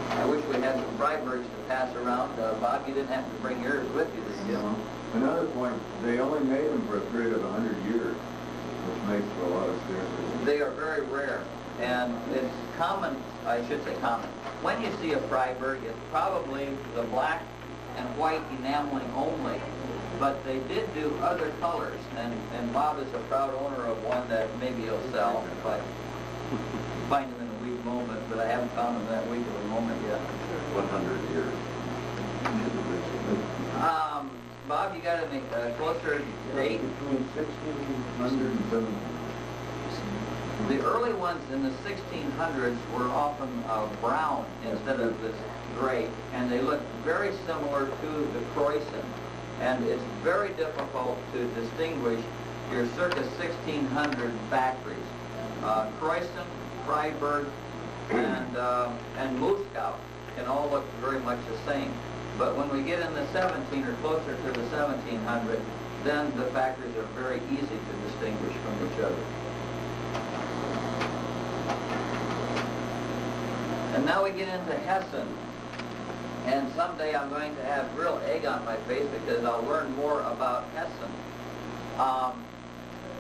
I wish we had some Freibergs to pass around. Bob, you didn't have to bring yours with you, did you? Another point, they only made them for a period of 100 years, which makes for a lot of scarcity. They are very rare, and it's common, I should say common. When you see a Freiberg, it's probably the black and white enameling only. But they did do other colors, and Bob is a proud owner of one that maybe he'll sell if I find him in a weak moment, but I haven't found him that weak of a moment yet. 100 years. Bob, you got to make a closer date. Between 1600 and 1700. The early ones in the 1600s were often brown instead of this gray, and they look very similar to the Croissant. And it's very difficult to distinguish your circa 1600 factories. Croissant, Freiberg, and Muskow can all look very much the same. But when we get in the 17 or closer to the 1700, then the factories are very easy to distinguish from each other. And now we get into Hessen. And someday I'm going to have real egg on my face because I'll learn more about Hessen.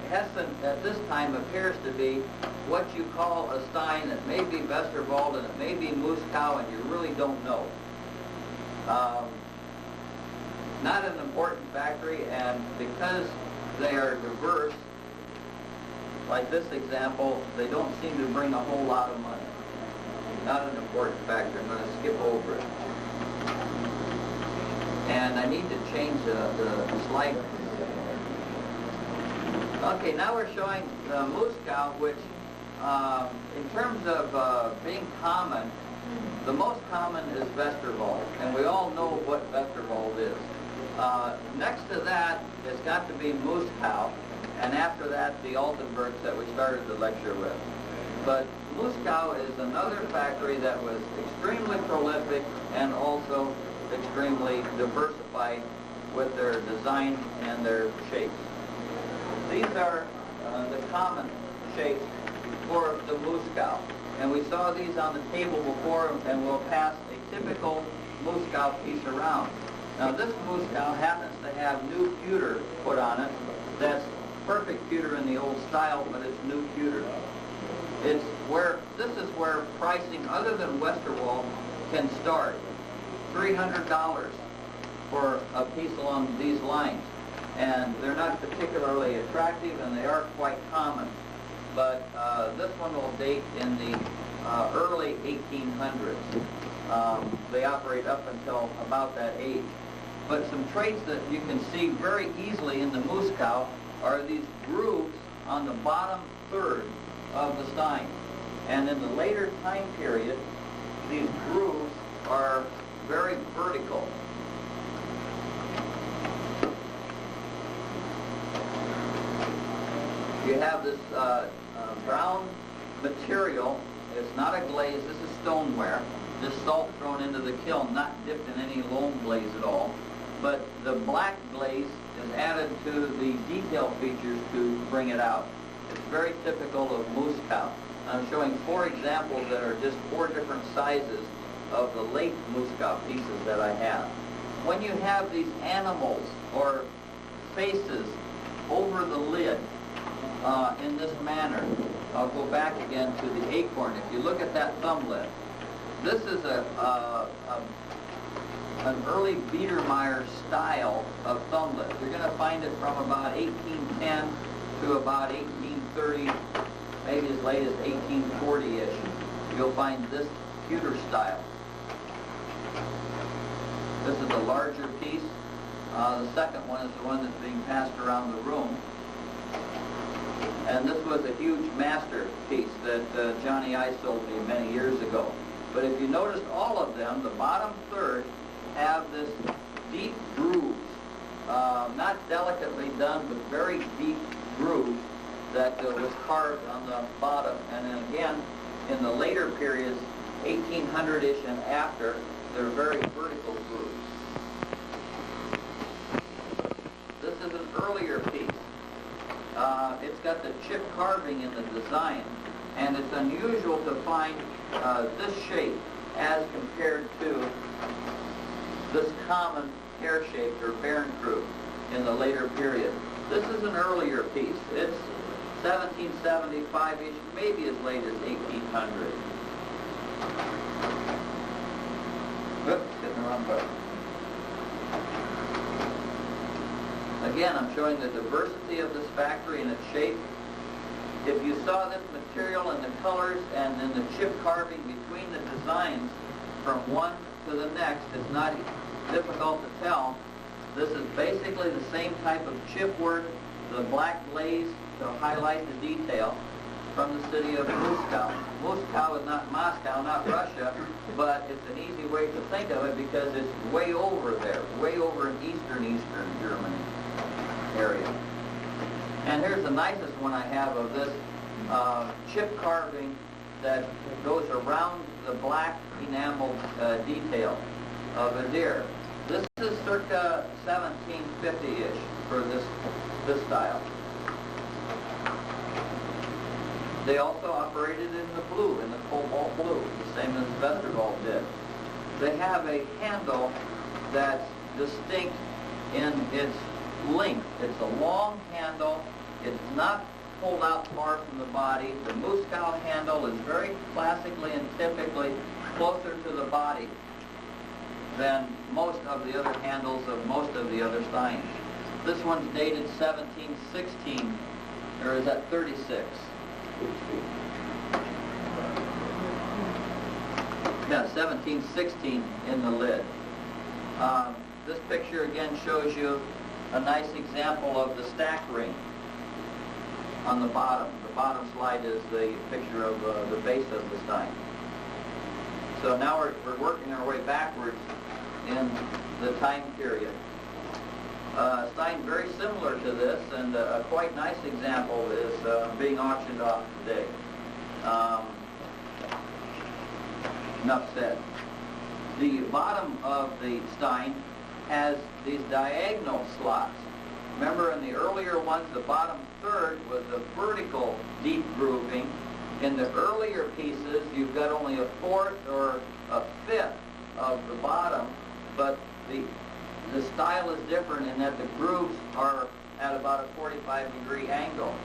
Hessen at this time appears to be what you call a Stein. It may be Westerwald and it may be Muskow, and you really don't know. Not an important factory, and because they are diverse, like this example, they don't seem to bring a whole lot of money. Not an important factor. I'm going to skip over it. And I need to change the slide. Okay, now we're showing the Muskow, which in terms of being common, the most common is Westerwald, and we all know what Westerwald is. Next to that, it's got to be Muskow, and after that, the Altenburgs that we started the lecture with. But Muskow is another factory that was extremely prolific and also extremely diversified with their design and their shapes. These are the common shapes for the Muskow. And we saw these on the table before, and we'll pass a typical Muskow piece around. Now this Muskow happens to have new pewter put on it. That's perfect pewter in the old style, but it's new pewter. This is where pricing other than Westerwald can start. $300 for a piece along these lines. And they're not particularly attractive, and they are quite common. But this one will date in the early 1800s. They operate up until about that age. But some traits that you can see very easily in the Muskow are these grooves on the bottom third of the Stein. And in the later time period, these grooves are very vertical. You have this brown material. It's not a glaze. This is stoneware. just salt thrown into the kiln, not dipped in any loam glaze at all. But the black glaze is added to the detail features to bring it out. It's very typical of moose cow. I'm showing 4 examples that are just 4 different sizes of the late moose cow pieces that I have. When you have these animals or faces over the lid in this manner, I'll go back again to the acorn. If you look at that thumb lid, this is an early Biedermeier style of thumb lid. You're going to find it from about 1810 to about 1830, maybe as late as 1840-ish. You'll find this pewter style. This is the larger piece. The second one is the one that's being passed around the room. And this was a huge masterpiece that Johnny I sold me many years ago. But if you notice all of them, the bottom third have this deep grooves, not delicately done, but very deep grooves that was carved on the bottom. And then again, in the later periods, 1800-ish and after, they're very vertical grooves. This is an earlier piece. It's got the chip carving in the design, and it's unusual to find this shape as compared to this common pear-shaped or Bärenkrug in the later period. This is an earlier piece. It's 1775-ish, maybe as late as 1800. Oops, getting the wrong button. Again, I'm showing the diversity of this factory and its shape. If you saw this material and the colors and then the chip carving between the designs from one to the next, it's not difficult to tell. This is basically the same type of chip work, the black glaze to highlight the detail from the city of Moscow. Moscow is not Moscow, not Russia, but it's an easy way to think of it because it's way over there, way over in eastern Germany area. And here's the nicest one I have of this chip carving that goes around the black enameled detail of a deer. This is circa 1750-ish for this style. They also operated in the blue, in the cobalt blue, the same as Westerwald did. They have a handle that's distinct in its length. It's a long handle. It's not pulled out far from the body. The moose cow handle is very classically and typically closer to the body than most of the other handles of most of the other steins. This one's dated 1716, or is that 36? Yeah, 1716 in the lid. This picture again shows you a nice example of the stack ring on the bottom. The bottom slide is the picture of the base of the stein. So now we're working our way backwards in the time period. Stein very similar to this, and a quite nice example is being auctioned off today. Enough said. The bottom of the stein has these diagonal slots. Remember, in the earlier ones, the bottom third was a vertical deep grooving. In the earlier pieces, you've got only a fourth or a fifth of the bottom, but the style is different in that the grooves are at about a 45-degree angle.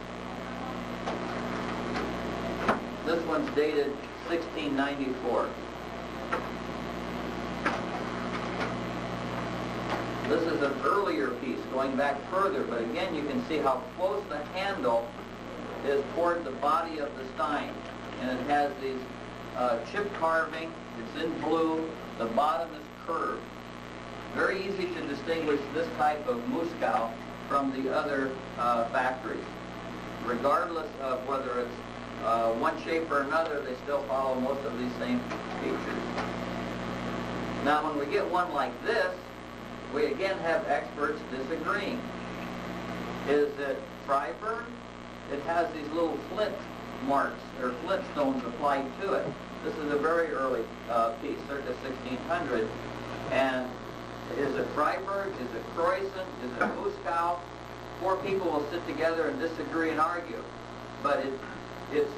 This one's dated 1694. This is an earlier piece, going back further, but again you can see how close the handle is toward the body of the stein. And it has these chip carving, it's in blue, the bottom is curved. Very easy to distinguish this type of moose cow from the other factories. Regardless of whether it's one shape or another, they still follow most of these same features. Now when we get one like this, we again have experts disagreeing. Is it tri-burn? It has these little flint marks or flint stones applied to it. This is a very early piece, circa 1600. And is it Freiburg? Is it Croissant? Is it Muscow? Four people will sit together and disagree and argue. But it's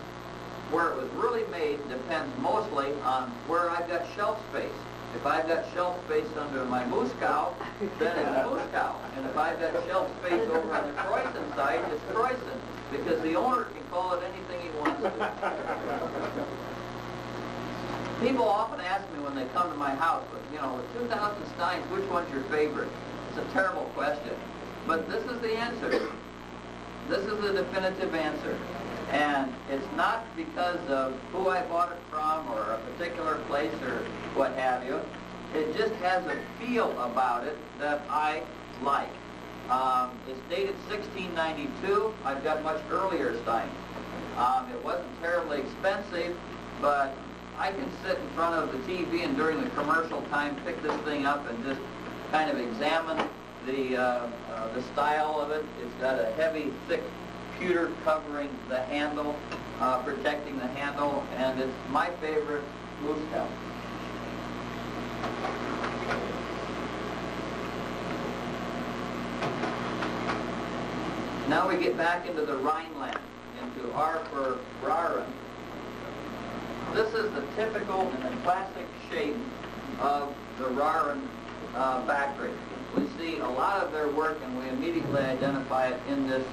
where it was really made depends mostly on where I've got shelf space. If I've got shelf space under my Muscow, then it's Muscow. And if I've got shelf space over on the Croissant side, it's Croissant. Because the owner can call it anything he wants to. People often ask me when they come to my house, but you know, with 2,000 steins, which one's your favorite? It's a terrible question. But this is the answer. This is the definitive answer. And it's not because of who I bought it from or a particular place or what have you. It just has a feel about it that I like. It's dated 1692. I've got much earlier steins. It wasn't terribly expensive, but I can sit in front of the TV and during the commercial time pick this thing up and just kind of examine the style of it. It's got a heavy, thick pewter covering the handle, protecting the handle, and it's my favorite Muscow. Now we get back into the Rhineland, into R for Raren. This is the typical and the classic shape of the Raren factory. We see a lot of their work and we immediately identify it in this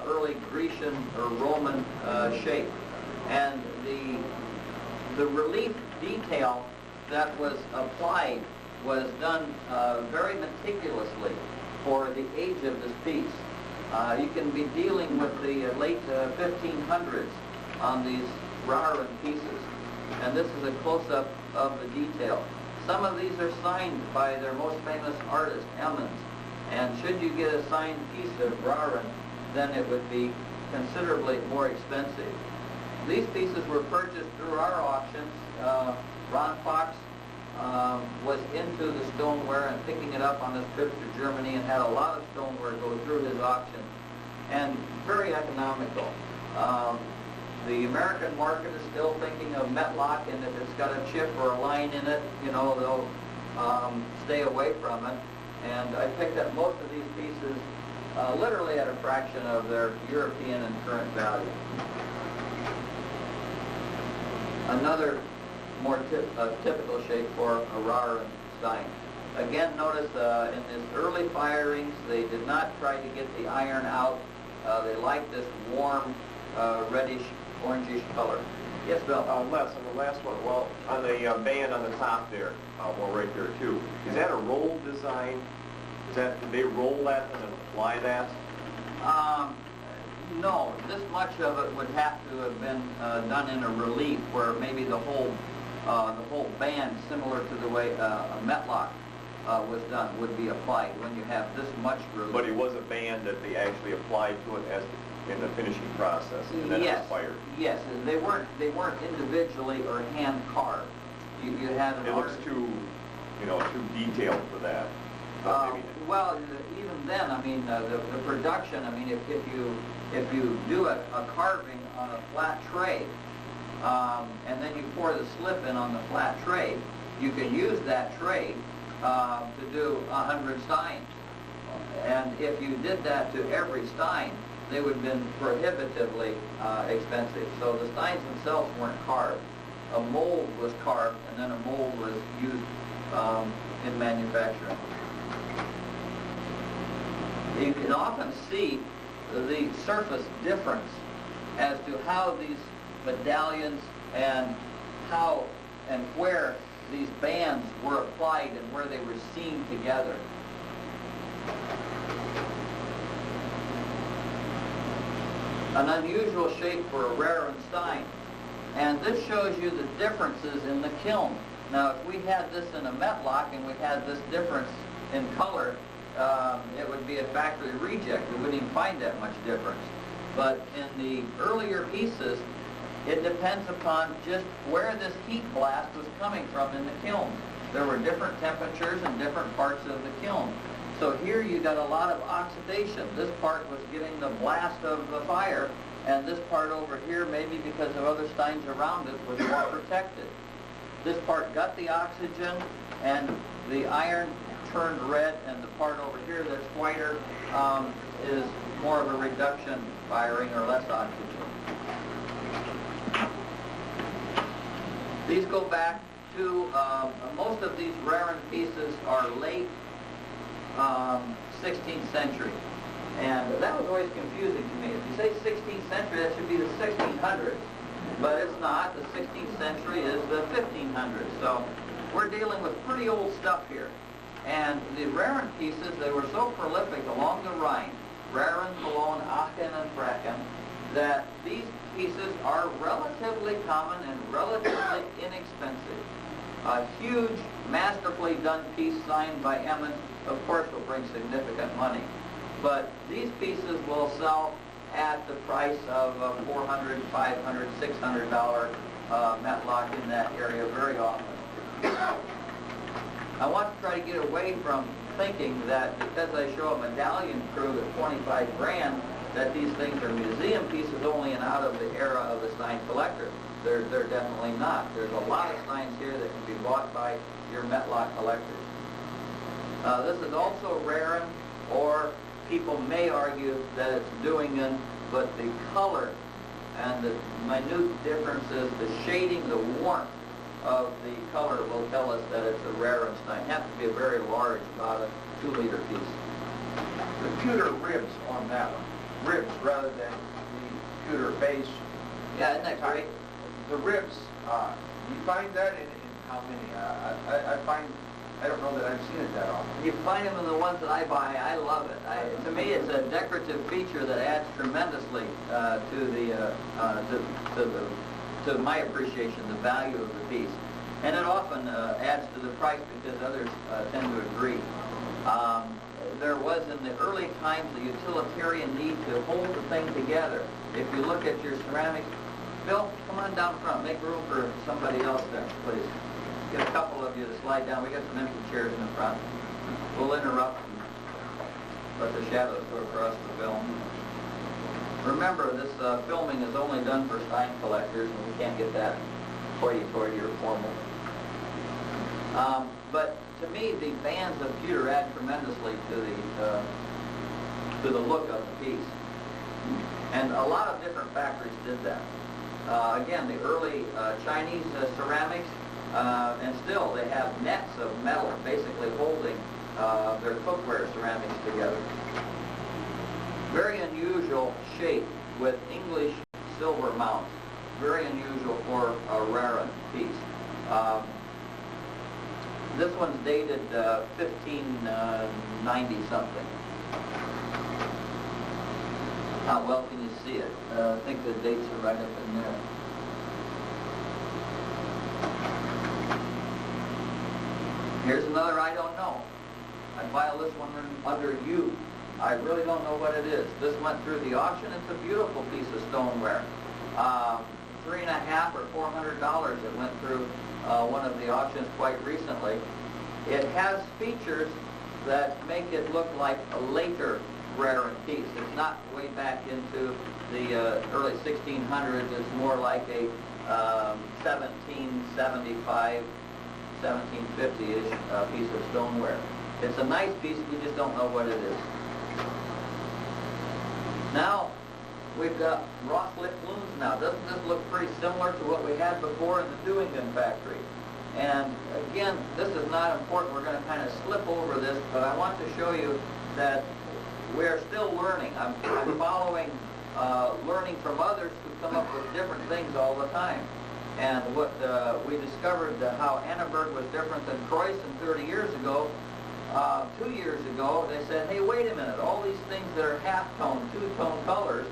early Grecian or Roman shape. And the relief detail that was applied was done very meticulously for the age of this piece. You can be dealing with the late 1500s on these Raren pieces, and this is a close-up of the detail. Some of these are signed by their most famous artist, Emmons, and should you get a signed piece of Raren, then it would be considerably more expensive. These pieces were purchased through our auctions. Ron Fox was into the stoneware and picking it up on his trip to Germany and had a lot of stoneware go through his auction, and very economical. The American market is still thinking of Metlock, and if it's got a chip or a line in it, you know, they'll stay away from it. And I picked up most of these pieces literally at a fraction of their European and current value. Another more typical shape for a Raren stein. Again, notice in his early firings, they did not try to get the iron out. They liked this warm, reddish, orangish color. Yes, Bill? Les, on the last one, well, on the band on the top there, well, right there too, is that a roll design? Is that, did they roll that and then apply that? No, this much of it would have to have been done in a relief where maybe the whole band, similar to the way a Metlock was done, would be applied when you have this much relief. But it was a band that they actually applied to it as in the finishing process, and then yes, it was fired. Yes, and they weren't individually or hand carved. You had an It looks too, you know, too detailed for that. Well, even then, I mean, the production. I mean, if you do a carving on a flat tray, and then you pour the slip in on the flat tray, you can use that tray to do 100 steins. And if you did that to every stein, they would have been prohibitively expensive. So the steins themselves weren't carved. A mold was carved, and then a mold was used in manufacturing. You can often see the surface difference as to how these medallions and how and where these bands were applied and where they were seamed together. An unusual shape for a Raren stein. And this shows you the differences in the kiln. Now, if we had this in a Metlock and we had this difference in color, it would be a factory reject. We wouldn't even find that much difference. But in the earlier pieces, it depends upon just where this heat blast was coming from in the kiln. There were different temperatures in different parts of the kiln. So here you got a lot of oxidation. This part was getting the blast of the fire, and this part over here, maybe because of other steins around it, was more protected. This part got the oxygen, and the iron turned red, and the part over here that's whiter is more of a reduction firing or less oxygen. These go back to, most of these Raren pieces are late 16th century. And that was always confusing to me. If you say 16th century, that should be the 1600s. But it's not. The 16th century is the 1500s. So we're dealing with pretty old stuff here. And the Raren pieces, they were so prolific along the Rhine, Raren, Cologne, Aachen, and Franken, that these pieces are relatively common and relatively inexpensive. A huge, masterfully done piece signed by Emmons, of course, will bring significant money. But these pieces will sell at the price of $400, $500, $600 matlock in that area very often. I want to try to get away from thinking that because I show a medallion crew at 25 grand, that these things are museum pieces only and out of the era of the Stein collector. They're definitely not. There's a lot of Steins here that can be bought by your Metlock collectors. This is also Raren, or people may argue that it's Dewingen, but the color and the minute differences, the shading, the warmth of the color will tell us that it's a Raren Stein. It has to be a very large, about a 2-liter piece. The pewter ribs on that one, ribs rather than the pewter base. Yeah, isn't that great? The ribs, you find that in how many? I don't know that I've seen it that often. You find them in the ones that I buy. I love it. To me, it's a decorative feature that adds tremendously to my appreciation, the value of the piece. And it often adds to the price because others tend to agree. There was in the early times the utilitarian need to hold the thing together. If you look at your ceramics, Bill, come on down front. Make room for somebody else there, please. Get a couple of you to slide down. We got some empty chairs in the front. We'll interrupt and let the shadows go across the film. Remember, this filming is only done for Stein collectors, and we can't get that hoity-toity or formal. But to me, the bands of pewter add tremendously to the look of the piece. And a lot of different factories did that. Again, the early Chinese ceramics, and still they have nets of metal basically holding their cookware ceramics together. Very unusual shape with English silver mounts. Very unusual for a Raren piece. This one's dated 1590 something. How well can you see it? I think the dates are right up in there. Here's another I don't know. I file this one under U. I really don't know what it is. This went through the auction. It's a beautiful piece of stoneware. $350 or $400 it went through one of the auctions quite recently. It has features that make it look like a later Raren piece. It's not way back into the early 1600s. It's more like a 1775, 1750-ish piece of stoneware. It's a nice piece, we just don't know what it is. Now, we've got Rocklift looms now. Doesn't this look pretty similar to what we had before in the Dewingen factory? And again, this is not important. We're going to kind of slip over this, but I want to show you that we're still learning. I'm following learning from others who come up with different things all the time. And what we discovered how Anneberg was different than Croyson 30 years ago. 2 years ago, they said, hey, wait a minute, all these things that are half-tone, two-tone colors,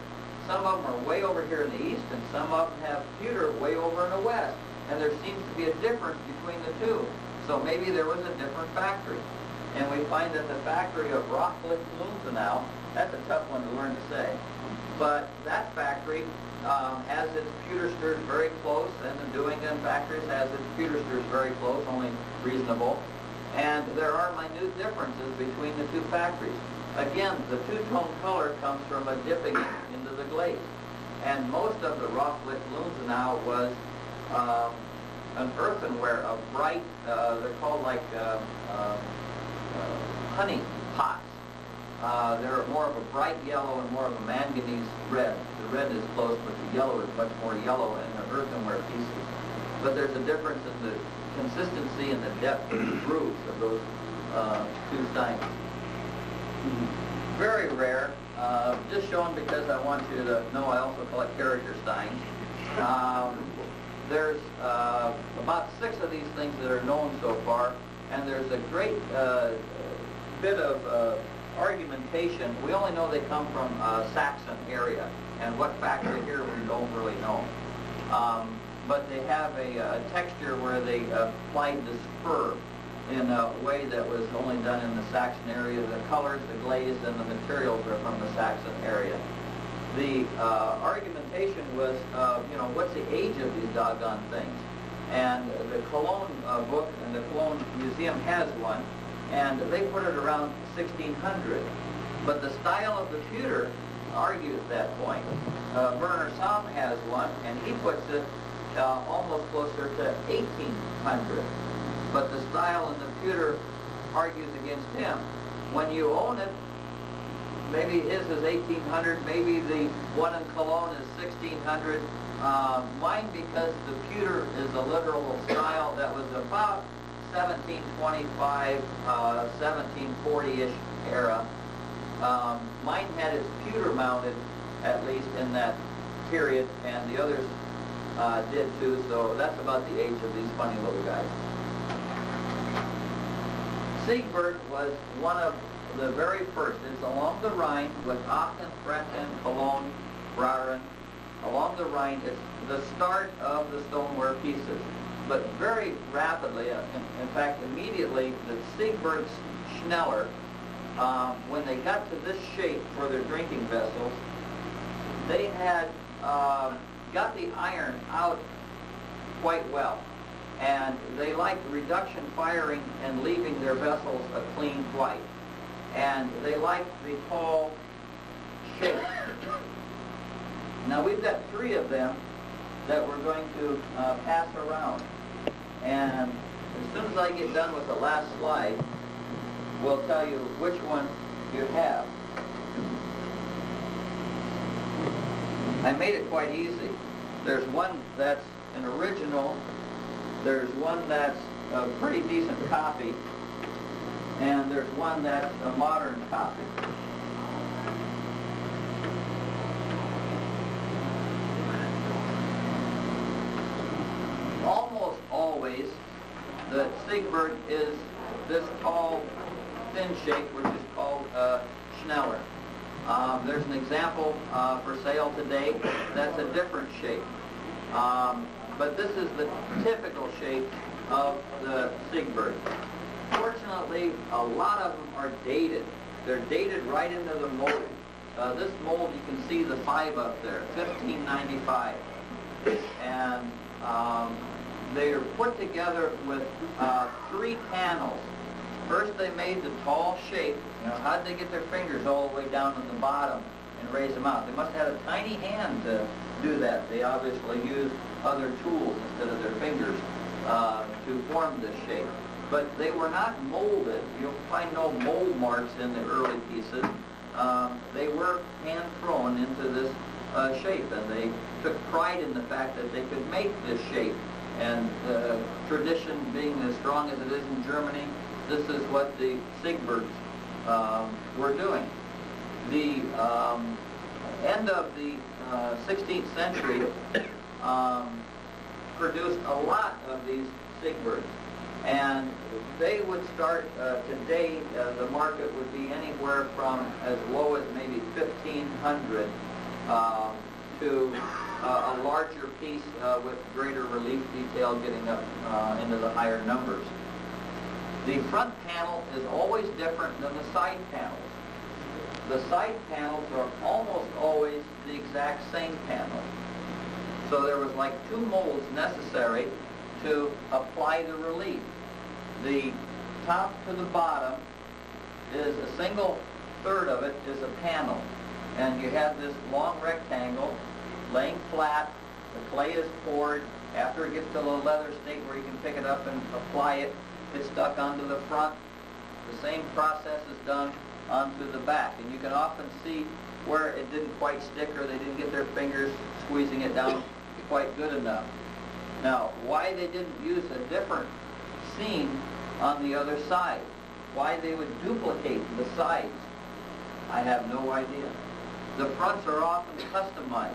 some of them are way over here in the east, and some of them have pewter way over in the west. And there seems to be a difference between the two. So maybe there was a different factory. And we find that the factory of Rocklift Lunzenau, that's a tough one to learn to say, but that factory has its pewter stirs very close, and the Dewingen factories has its pewter stirs very close, only reasonable. And there are minute differences between the two factories. Again, the two-tone color comes from a dipping into the glaze. And most of the Rothlicht Lunzenau was an earthenware, a bright, they're called like honey pots. They're more of a bright yellow and more of a manganese red. The red is close, but the yellow is much more yellow in the earthenware pieces. But there's a difference in the consistency and the depth of the grooves of those two steins. Very rare, just shown because I want you to know I also collect character steins. There's about 6 of these things that are known so far, and there's a great bit of argumentation. We only know they come from Saxon area, and what factory here we don't really know. But they have a texture where they applied this fur in a way that was only done in the Saxon area. The colors, the glaze, and the materials are from the Saxon area. The argumentation was, you know, what's the age of these doggone things? And the Cologne book and the Cologne Museum has one, and they put it around 1600. But the style of the pewter argues that point. Werner Somm has one, and he puts it almost closer to 1800. But the style in the pewter argues against him. When you own it, maybe his is 1800, maybe the one in Cologne is 1600. Mine, because the pewter is a literal style that was about 1725, 1740-ish era. Mine had its pewter mounted, at least in that period, and the others did too, so that's about the age of these funny little guys. Siegbert was one of the very first. It's along the Rhine with Aachen, Frechen, Cologne, Braren. Along the Rhine, it's the start of the stoneware pieces. But very rapidly, in fact immediately, the Siegbert Schneller, when they got to this shape for their drinking vessels, they had got the iron out quite well. And they liked reduction firing and leaving their vessels a clean white. And they liked the tall shape. Now we've got 3 of them that we're going to pass around. And as soon as I get done with the last slide, we'll tell you which one you have. I made it quite easy. There's one that's an original, there's one that's a pretty decent copy, and there's one that's a modern copy. Almost always, the Siegbert is this tall, thin shape, which is called Schneller. There's an example for sale today that's a different shape. But this is the typical shape of the Siegbert. Fortunately, a lot of them are dated. They're dated right into the mold. This mold, you can see the 5 up there, 1595. And they are put together with 3 panels. First they made the tall shape. You know, how did they get their fingers all the way down to the bottom and raise them out? They must have had a tiny hand to do that. They obviously used other tools instead of their fingers to form this shape. But they were not molded. You'll find no mold marks in the early pieces. They were hand-thrown into this shape, and they took pride in the fact that they could make this shape. And tradition being as strong as it is in Germany, this is what the Siegberts were doing. The end of the 16th century produced a lot of these Siegberts. And they would start, today, the market would be anywhere from as low as maybe 1,500 to a larger piece with greater relief detail getting up into the higher numbers. The front panel is always different than the side panels. The side panels are almost always the exact same panel. So there was like 2 molds necessary to apply the relief. The top to the bottom is a single third of it is a panel. And you have this long rectangle, laying flat, the clay is poured. After it gets to the leather state where you can pick it up and apply it, it's stuck onto the front. The same process is done onto the back, and you can often see where it didn't quite stick or they didn't get their fingers squeezing it down quite good enough. Now, why they didn't use a different seam on the other side, why they would duplicate the sides, I have no idea. The fronts are often customized.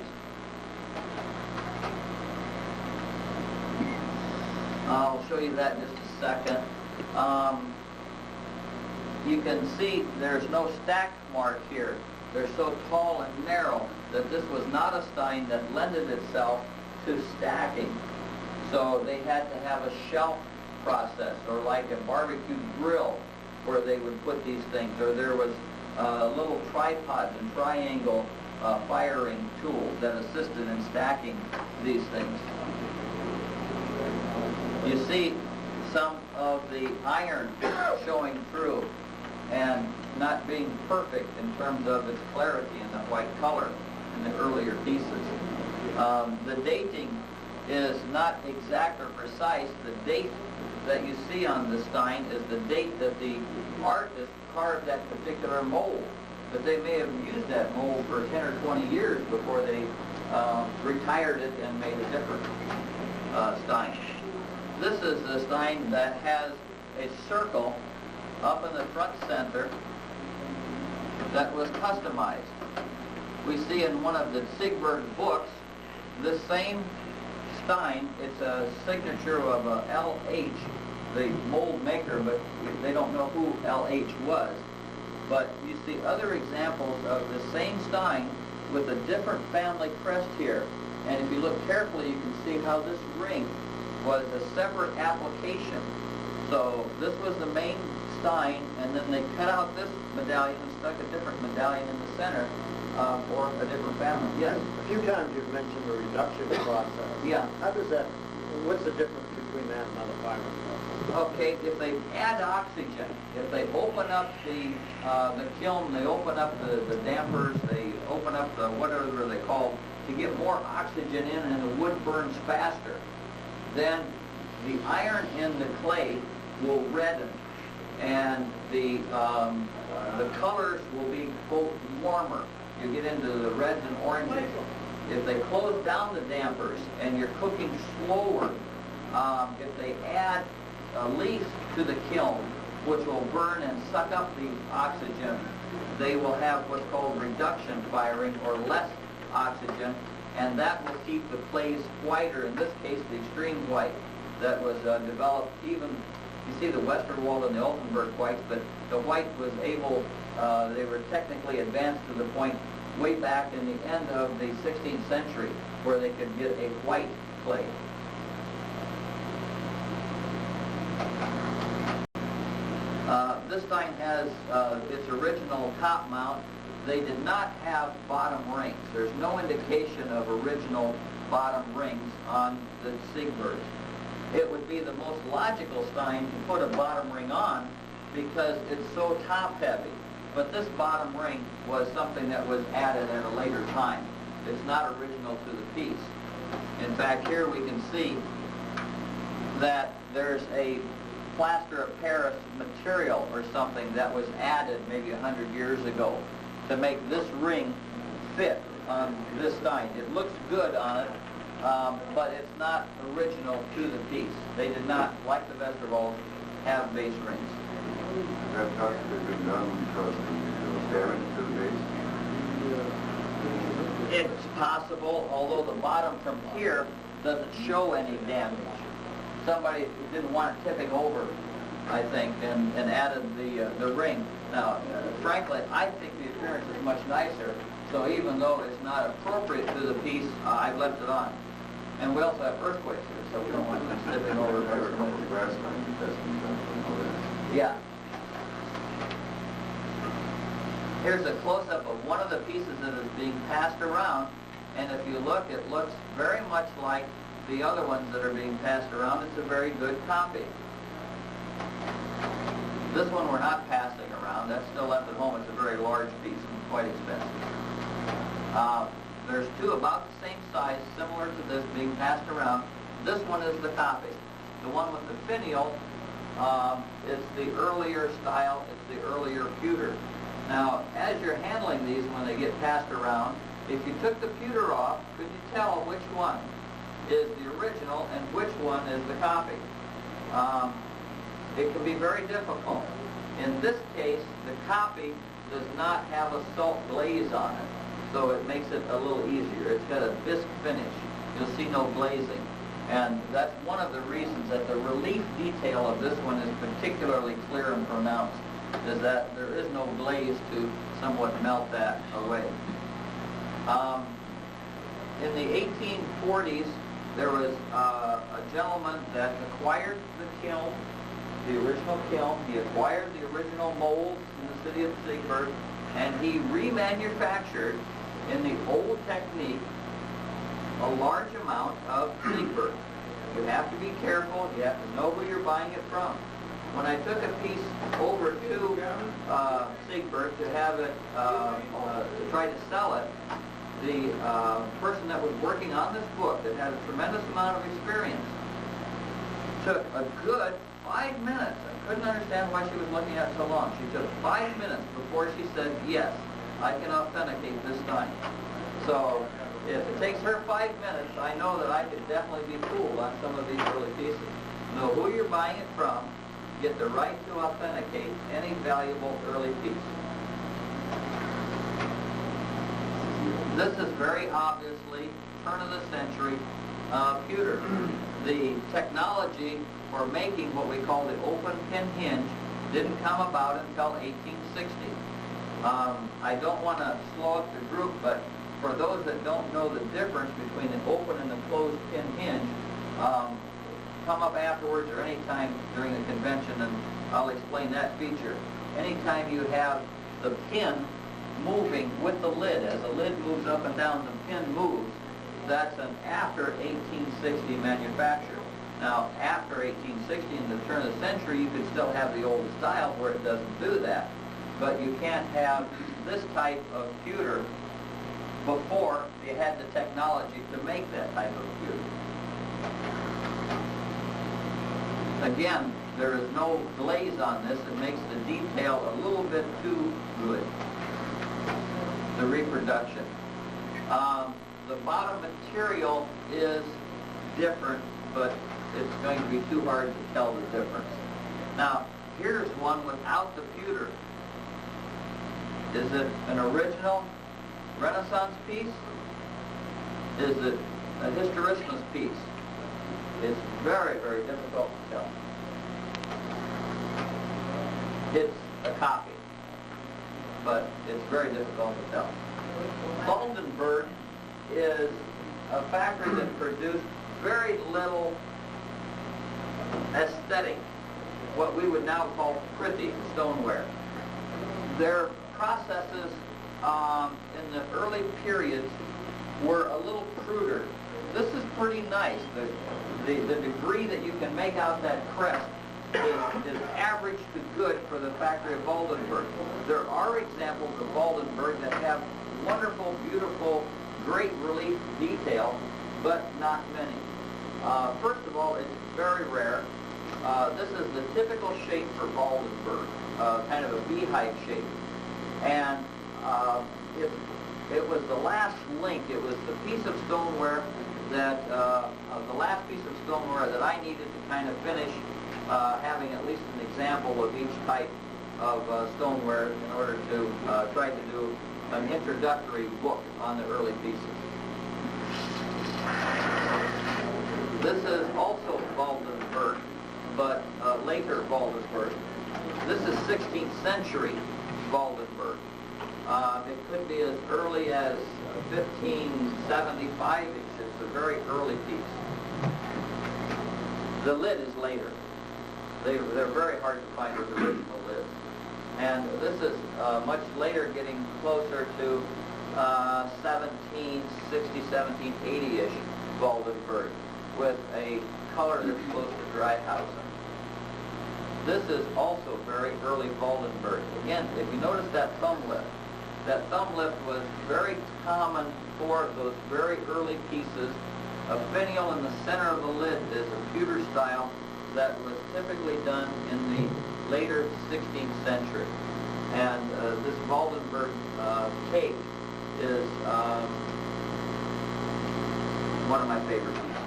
I'll show you that in just a second. You can see there's no stack mark here. They're so tall and narrow that this was not a stein that lended itself to stacking. So they had to have a shelf process, or like a barbecue grill where they would put these things, or there was little tripods and triangle firing tools that assisted in stacking these things. You see some of the iron showing through and not being perfect in terms of its clarity and the white color in the earlier pieces. The dating is not exact or precise. The date that you see on the stein is the date that the artist carved that particular mold. But they may have used that mold for 10 or 20 years before they retired it and made a different stein. This is the stein that has a circle up in the front center that was customized. We see in one of the Siegberg books this same stein. It's a signature of a LH, the mold maker, but they don't know who LH was. But you see other examples of the same stein with a different family crest here. And if you look carefully, you can see how this ring was a separate application. So this was the main stein, and then they cut out this medallion and stuck a different medallion in the center for a different family. Yes? A few times you've mentioned the reduction process. Yeah. How does that, what's the difference between that and other fiber processes? Okay, if they add oxygen, if they open up the kiln, they open up the dampers, they open up the whatever they call, to get more oxygen in and the wood burns faster, then the iron in the clay will redden, and the colors will be both warmer. You get into the reds and oranges. If they close down the dampers and you're cooking slower, if they add a leaf to the kiln, which will burn and suck up the oxygen, they will have what's called reduction firing, or less oxygen, and that will keep the clays whiter, in this case the extreme white that was developed. Even, you see the Westerwald and the Altenburg whites, but the white was able, they were technically advanced to the point way back in the end of the 16th century where they could get a white clay. This stein has its original top mount. They did not have bottom rings. There's no indication of original bottom rings on the Siegbergs. It would be the most logical stein to put a bottom ring on because it's so top heavy. But this bottom ring was something that was added at a later time. It's not original to the piece. In fact, here we can see that there's a plaster of Paris material or something that was added maybe 100 years ago to make this ring fit on this stein. It looks good on it, but it's not original to the piece. They did not, like the Westerwald, have base rings. That possibly been done because of damage to the base? It's possible, although the bottom from here doesn't show any damage. Somebody didn't want it tipping over, I think, and added the ring. Now, frankly, I think the appearance is much nicer, so even though it's not appropriate to the piece, I've left it on. And we also have earthquakes here, so we don't want them tipping over. Yeah. Here's a close-up of one of the pieces that is being passed around, and if you look, it looks very much like the other ones that are being passed around. It's a very good copy. This one we're not passing around. That's still left at home. It's a very large piece and quite expensive. There's two about the same size, similar to this, being passed around. This one is the copy. The one with the finial is the earlier style, it's the earlier pewter. Now, as you're handling these when they get passed around, if you took the pewter off, could you tell which one is the original and which one is the copy? It can be very difficult. In this case, the copy does not have a salt glaze on it, so it makes it a little easier. It's got a bisque finish. You'll see no glazing. And that's one of the reasons that the relief detail of this one is particularly clear and pronounced, is that there is no glaze to somewhat melt that away. In the 1840s, there was a gentleman that acquired the kiln, the original kiln. He acquired the original molds in the city of Siegburg, and he remanufactured, in the old technique, a large amount of Siegburg. You have to be careful. You have to know who you're buying it from. When I took a piece over to Siegburg to have it, to try to sell it, the person that was working on this book, that had a tremendous amount of experience, took a good 5 minutes. I couldn't understand why she was looking at it so long. She took 5 minutes before she said, yes, I can authenticate this time. So if it takes her 5 minutes, I know that I could definitely be fooled on some of these early pieces. Know who you're buying it from, get the right to authenticate any valuable early piece. This is very obviously turn of the century pewter. The technology for making what we call the open pin hinge didn't come about until 1860. I don't want to slow up the group, but for those that don't know the difference between an open and a closed pin hinge, come up afterwards or anytime during the convention and I'll explain that feature. Anytime you have the pin moving with the lid, as the lid moves up and down, the pin moves, that's an after 1860 manufacture. Now, after 1860, in the turn of the century, you could still have the old style where it doesn't do that, but you can't have this type of pewter before you had the technology to make that type of pewter. Again, there is no glaze on this. It makes the detail a little bit too good, the reproduction. The bottom material is different, but it's going to be too hard to tell the difference. Now, here's one without the pewter. Is it an original Renaissance piece? Is it a Hysterismus piece? It's very, very difficult to tell. It's a copy, but it's very difficult to tell. Waldenburg is a factory that produced very little aesthetic, what we would now call pretty stoneware. Their processes in the early periods were a little cruder. This is pretty nice. The degree that you can make out that crest is average to good for the factory of Waldenburg. There are examples of Waldenburg that have wonderful, beautiful, great relief detail, but not many. First of all, it's very rare. This is the typical shape for Waldenburg, kind of a beehive shape. And it was the last link. It was the piece of stoneware that, the last piece of stoneware that I needed to kind of finish having at least an example of each type of stoneware in order to try to do an introductory book on the early pieces. This is also Waldenburg, but later Waldenburg. This is 16th century Waldenburg. It could be as early as 1575. It's a very early piece. The lid is later. They're very hard to find with original lids. And this is much later, getting closer to 1760, 1780-ish Waldenburg, with a color that's close to Dryhausen. This is also very early Waldenburg. Again, if you notice that thumb lip, that thumb lift was very common for those very early pieces. A finial in the center of the lid is a pewter style that was typically done in the later 16th century. And this Waldenberg cake is one of my favorite pieces.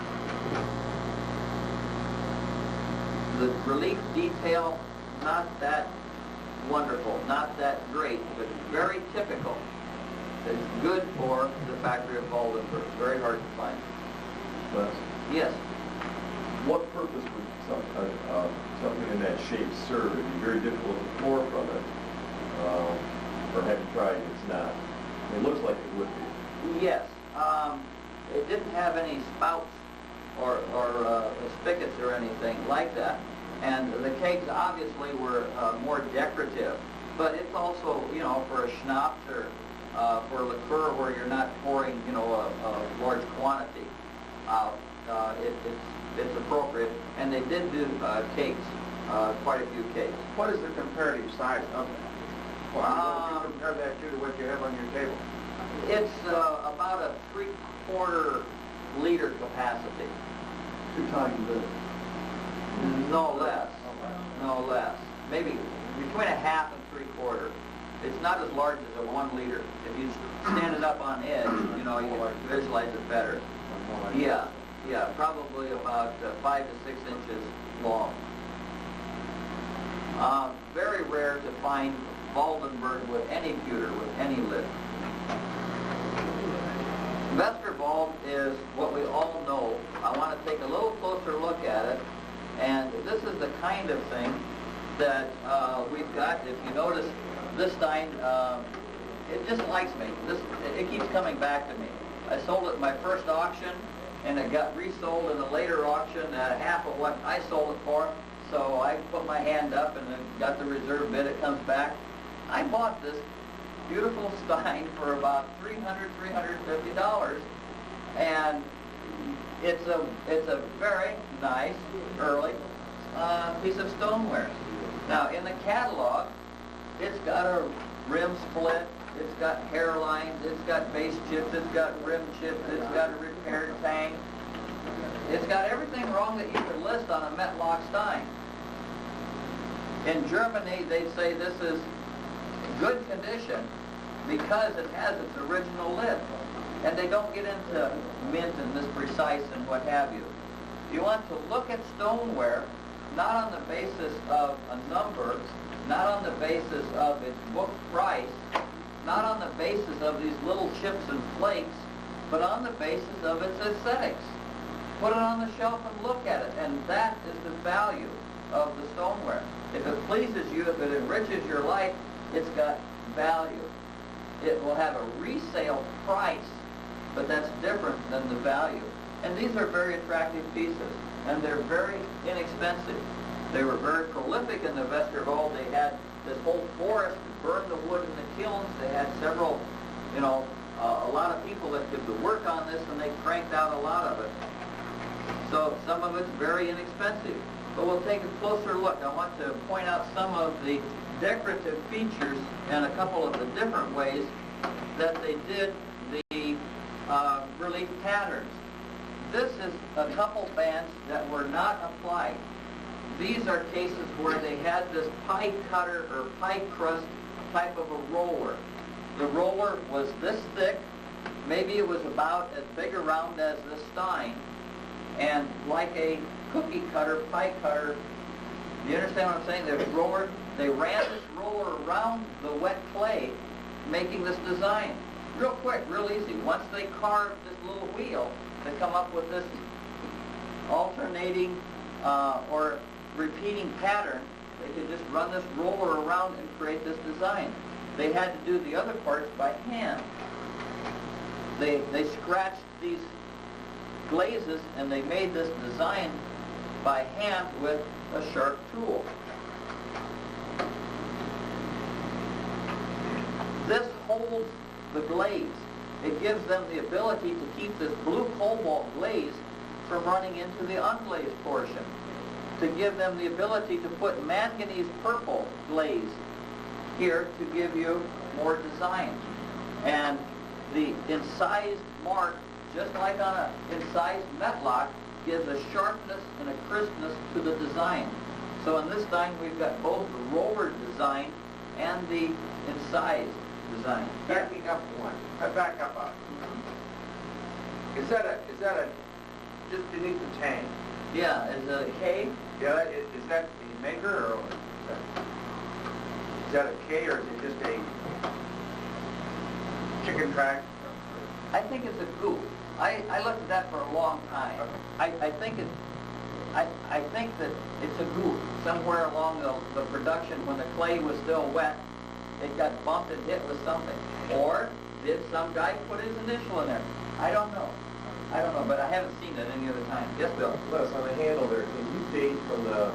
The relief detail, not that wonderful, not that great, but very typical. It's good for the factory of Waldenberg. It's very hard to find. But Yes. what purpose would something in that shape serve? It'd be very difficult to pour from it. Or have you tried? It's not. It looks like it would be. Yes. It didn't have any spouts or spigots or anything like that. And the cakes obviously were more decorative. But it's also, you know, for a schnapps or for liqueur where you're not pouring, you know, a large quantity out. It's appropriate. And they did do cakes, quite a few cakes. What is the comparative size of it? Well, how would you compare that to what you have on your table? It's about a 3/4 liter capacity. 2 times this. No less. No less. Maybe between a half and 3/4. It's not as large as a 1 liter. If you stand it up on edge, you know, you can visualize it better. Yeah, probably about 5 to 6 inches long. Very rare to find Waldenberg with any pewter, with any lid. Westerwald is what we all know. I want to take a little closer look at it, and this is the kind of thing that we've got. If you notice, this stein, it just likes me. It keeps coming back to me. I sold it in my first auction, and it got resold in a later auction at half of what I sold it for. So I put my hand up and then got the reserve bid. It comes back. I bought this beautiful stein for about $350, and it's a very nice early piece of stoneware. Now in the catalog, it's got a rim split, it's got hairlines, it's got base chips, it's got rim chips, it's got a repaired tang. It's got everything wrong that you could list on a Metlock stein. In Germany, they say this is good condition because it has its original lid. And they don't get into mint and this precise and what have you. You want to look at stoneware not on the basis of a number, not on the basis of its book price, not on the basis of these little chips and flakes, but on the basis of its aesthetics. Put it on the shelf and look at it, and that is the value of the stoneware. If it pleases you, if it enriches your life, it's got value. It will have a resale price, but that's different than the value. And these are very attractive pieces, and they're very inexpensive. They were very prolific in the Westerwald. They had this whole forest to burn the wood in the kilns. They had several, you know, a lot of people that could work on this, and they cranked out a lot of it. So some of it's very inexpensive. But we'll take a closer look. I want to point out some of the decorative features and a couple of the different ways that they did the relief patterns. This is a couple bands that were not applied. These are cases where they had this pie cutter or pie crust type of a roller. The roller was this thick. Maybe it was about as big around as the stein. And like a cookie cutter, pie cutter, you understand what I'm saying? They ran this roller around the wet clay, making this design. Real quick, real easy. Once they carved this little wheel, they come up with this alternating or repeating pattern. They could just run this roller around and create this design. They had to do the other parts by hand. They scratched these glazes and they made this design by hand with a sharp tool. This holds the glaze. It gives them the ability to keep this blue cobalt glaze from running into the unglazed portion. To give them the ability to put manganese purple glaze here to give you more design. And the incised mark, just like on an incised metlock, gives a sharpness and a crispness to the design. So in this Stein, we've got both the roller design and the incised design. Backing up one. Back up on. Is that a just beneath the tank? Yeah, is a K? Yeah, is that the maker or is that a K or is it just a chicken track? I think it's a goof. I looked at that for a long time. I think that it's a goof. Somewhere along the production, when the clay was still wet, it got bumped and hit with something. Or did some guy put his initial in there? I don't know. But I haven't seen it any other time. Yes, Bill? Les, on the handle there, can you date from the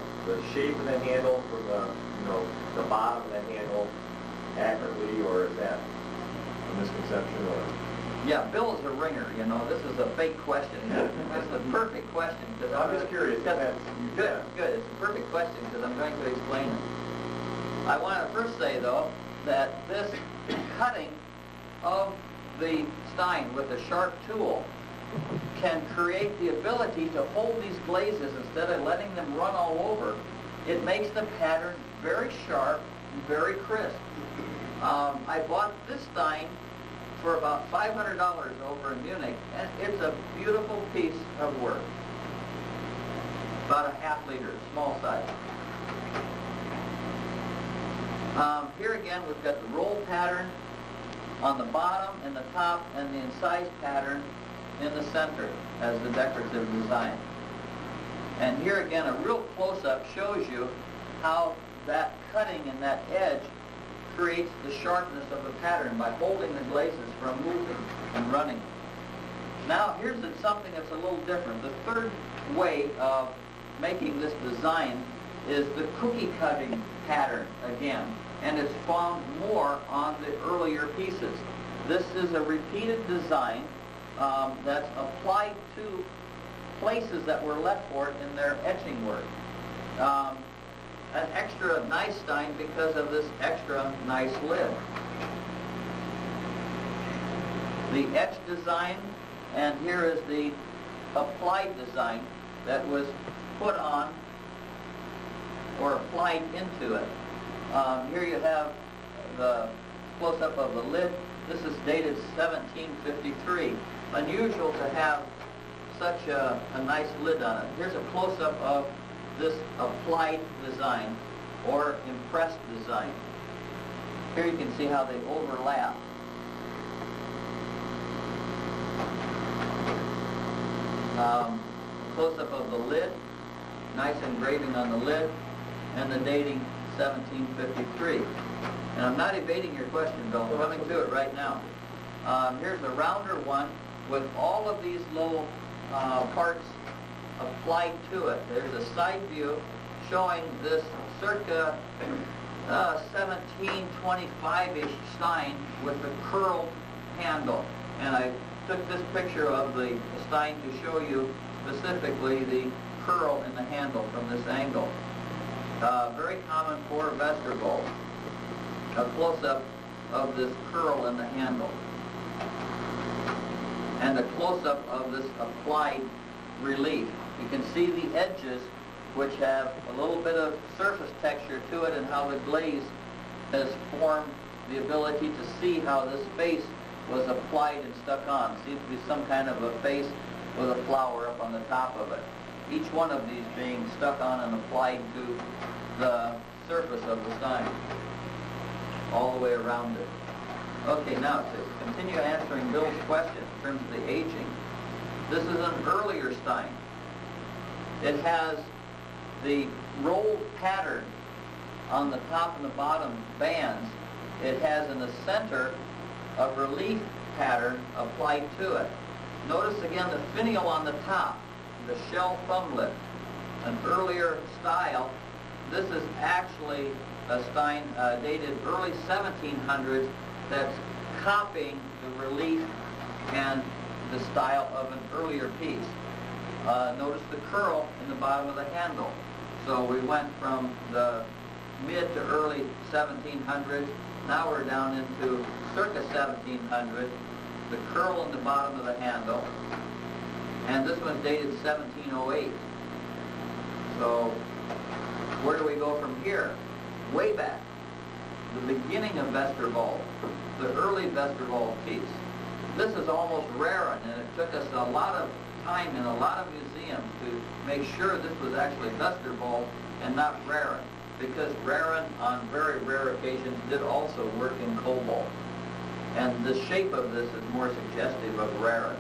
shape of the handle, from the bottom of the handle accurately, or is that a misconception? Or? Yeah, Bill is a ringer, you know. This is a fake question. This is a perfect question. I'm just curious. Good. It's a perfect question because I'm going to explain it. I want to first say, though, that this cutting of the Stein with a sharp tool can create the ability to hold these glazes instead of letting them run all over. It makes the pattern very sharp and very crisp. I bought this Stein for about $500 over in Munich, and it's a beautiful piece of work. About a ½ liter, small size. Here again, we've got the roll pattern on the bottom and the top, and the incised pattern in the center as the decorative design. And here again, a real close-up shows you how that cutting and that edge creates the sharpness of the pattern by holding the glazes from moving and running. Now here's something that's a little different. The third way of making this design is the cookie cutting pattern again, and it's found more on the earlier pieces. This is a repeated design that's applied to places that were left for it in their etching work. An extra nice Stein because of this extra nice lid. The etch design, and here is the applied design that was put on or applied into it. Here you have the close-up of the lid. This is dated 1753. Unusual to have such a nice lid on it. Here's a close-up of this applied design or impressed design. Here you can see how they overlap. Close-up of the lid, nice engraving on the lid, and the dating 1753. And I'm not evading your question, Bill. I'm coming to it right now. Here's a rounder one with all of these little parts applied to it. There's a side view showing this circa 1725-ish Stein with the curled handle. And I took this picture of the Stein to show you specifically the curl in the handle from this angle. Very common for Vestergaard. A close-up of this curl in the handle. And a close-up of this applied relief. You can see the edges, which have a little bit of surface texture to it, and how the glaze has formed the ability to see how this face was applied and stuck on. Seems to be some kind of a face with a flower up on the top of it. Each one of these being stuck on and applied to the surface of the Stein, all the way around it. Okay, now to continue answering Bill's question in terms of the aging, this is an earlier Stein. It has the rolled pattern on the top and the bottom bands. It has in the center a relief pattern applied to it. Notice again the finial on the top, the shell thumb lift, an earlier style. This is actually a Stein dated early 1700s that's copying the relief and the style of an earlier piece. Notice the curl in the bottom of the handle. So we went from the mid to early 1700s Now we're down into circa 1700, the curl in the bottom of the handle, and this one's dated 1708. So where do we go from here? Way back, the beginning of Westerwald, the early Westerwald piece. This is almost Raren, and it took us a lot of time in a lot of museums to make sure this was actually Westerwald and not Raren, because Raren on very rare occasions did also work in cobalt. And the shape of this is more suggestive of Raren.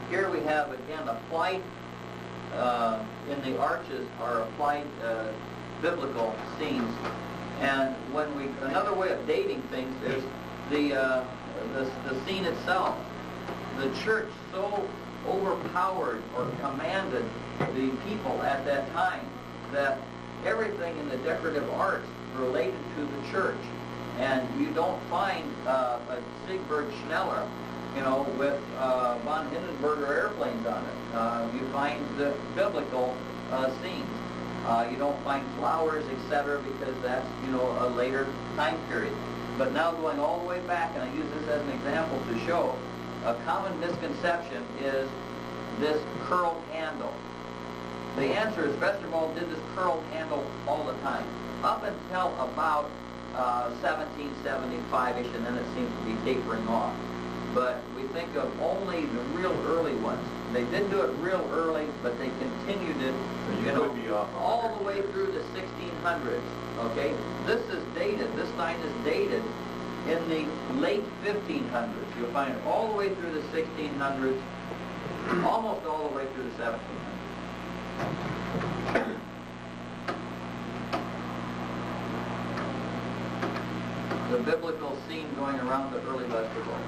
Here we have again applied, in the arches are applied biblical scenes. And when we, another way of dating things is the scene itself. The church so overpowered or commanded the people at that time that everything in the decorative arts related to the church. And you don't find a Siegfried Schneller, you know, with von Hindenburger airplanes on it. You find the biblical scenes. You don't find flowers, etc., because that's, you know, a later time period. But now going all the way back, and I use this as an example to show, a common misconception is this curled handle. The answer is Westerwald did this curled handle all the time, up until about 1775-ish, and then it seems to be tapering off. But we think of only the real early ones. They did do it real early, but they continued it, you know, all the way through the 1600s. Okay, this is dated. This sign is dated in the late 1500s. You'll find it all the way through the 1600s, almost all the way through the 1700s. The biblical scene going around the early Westerwald.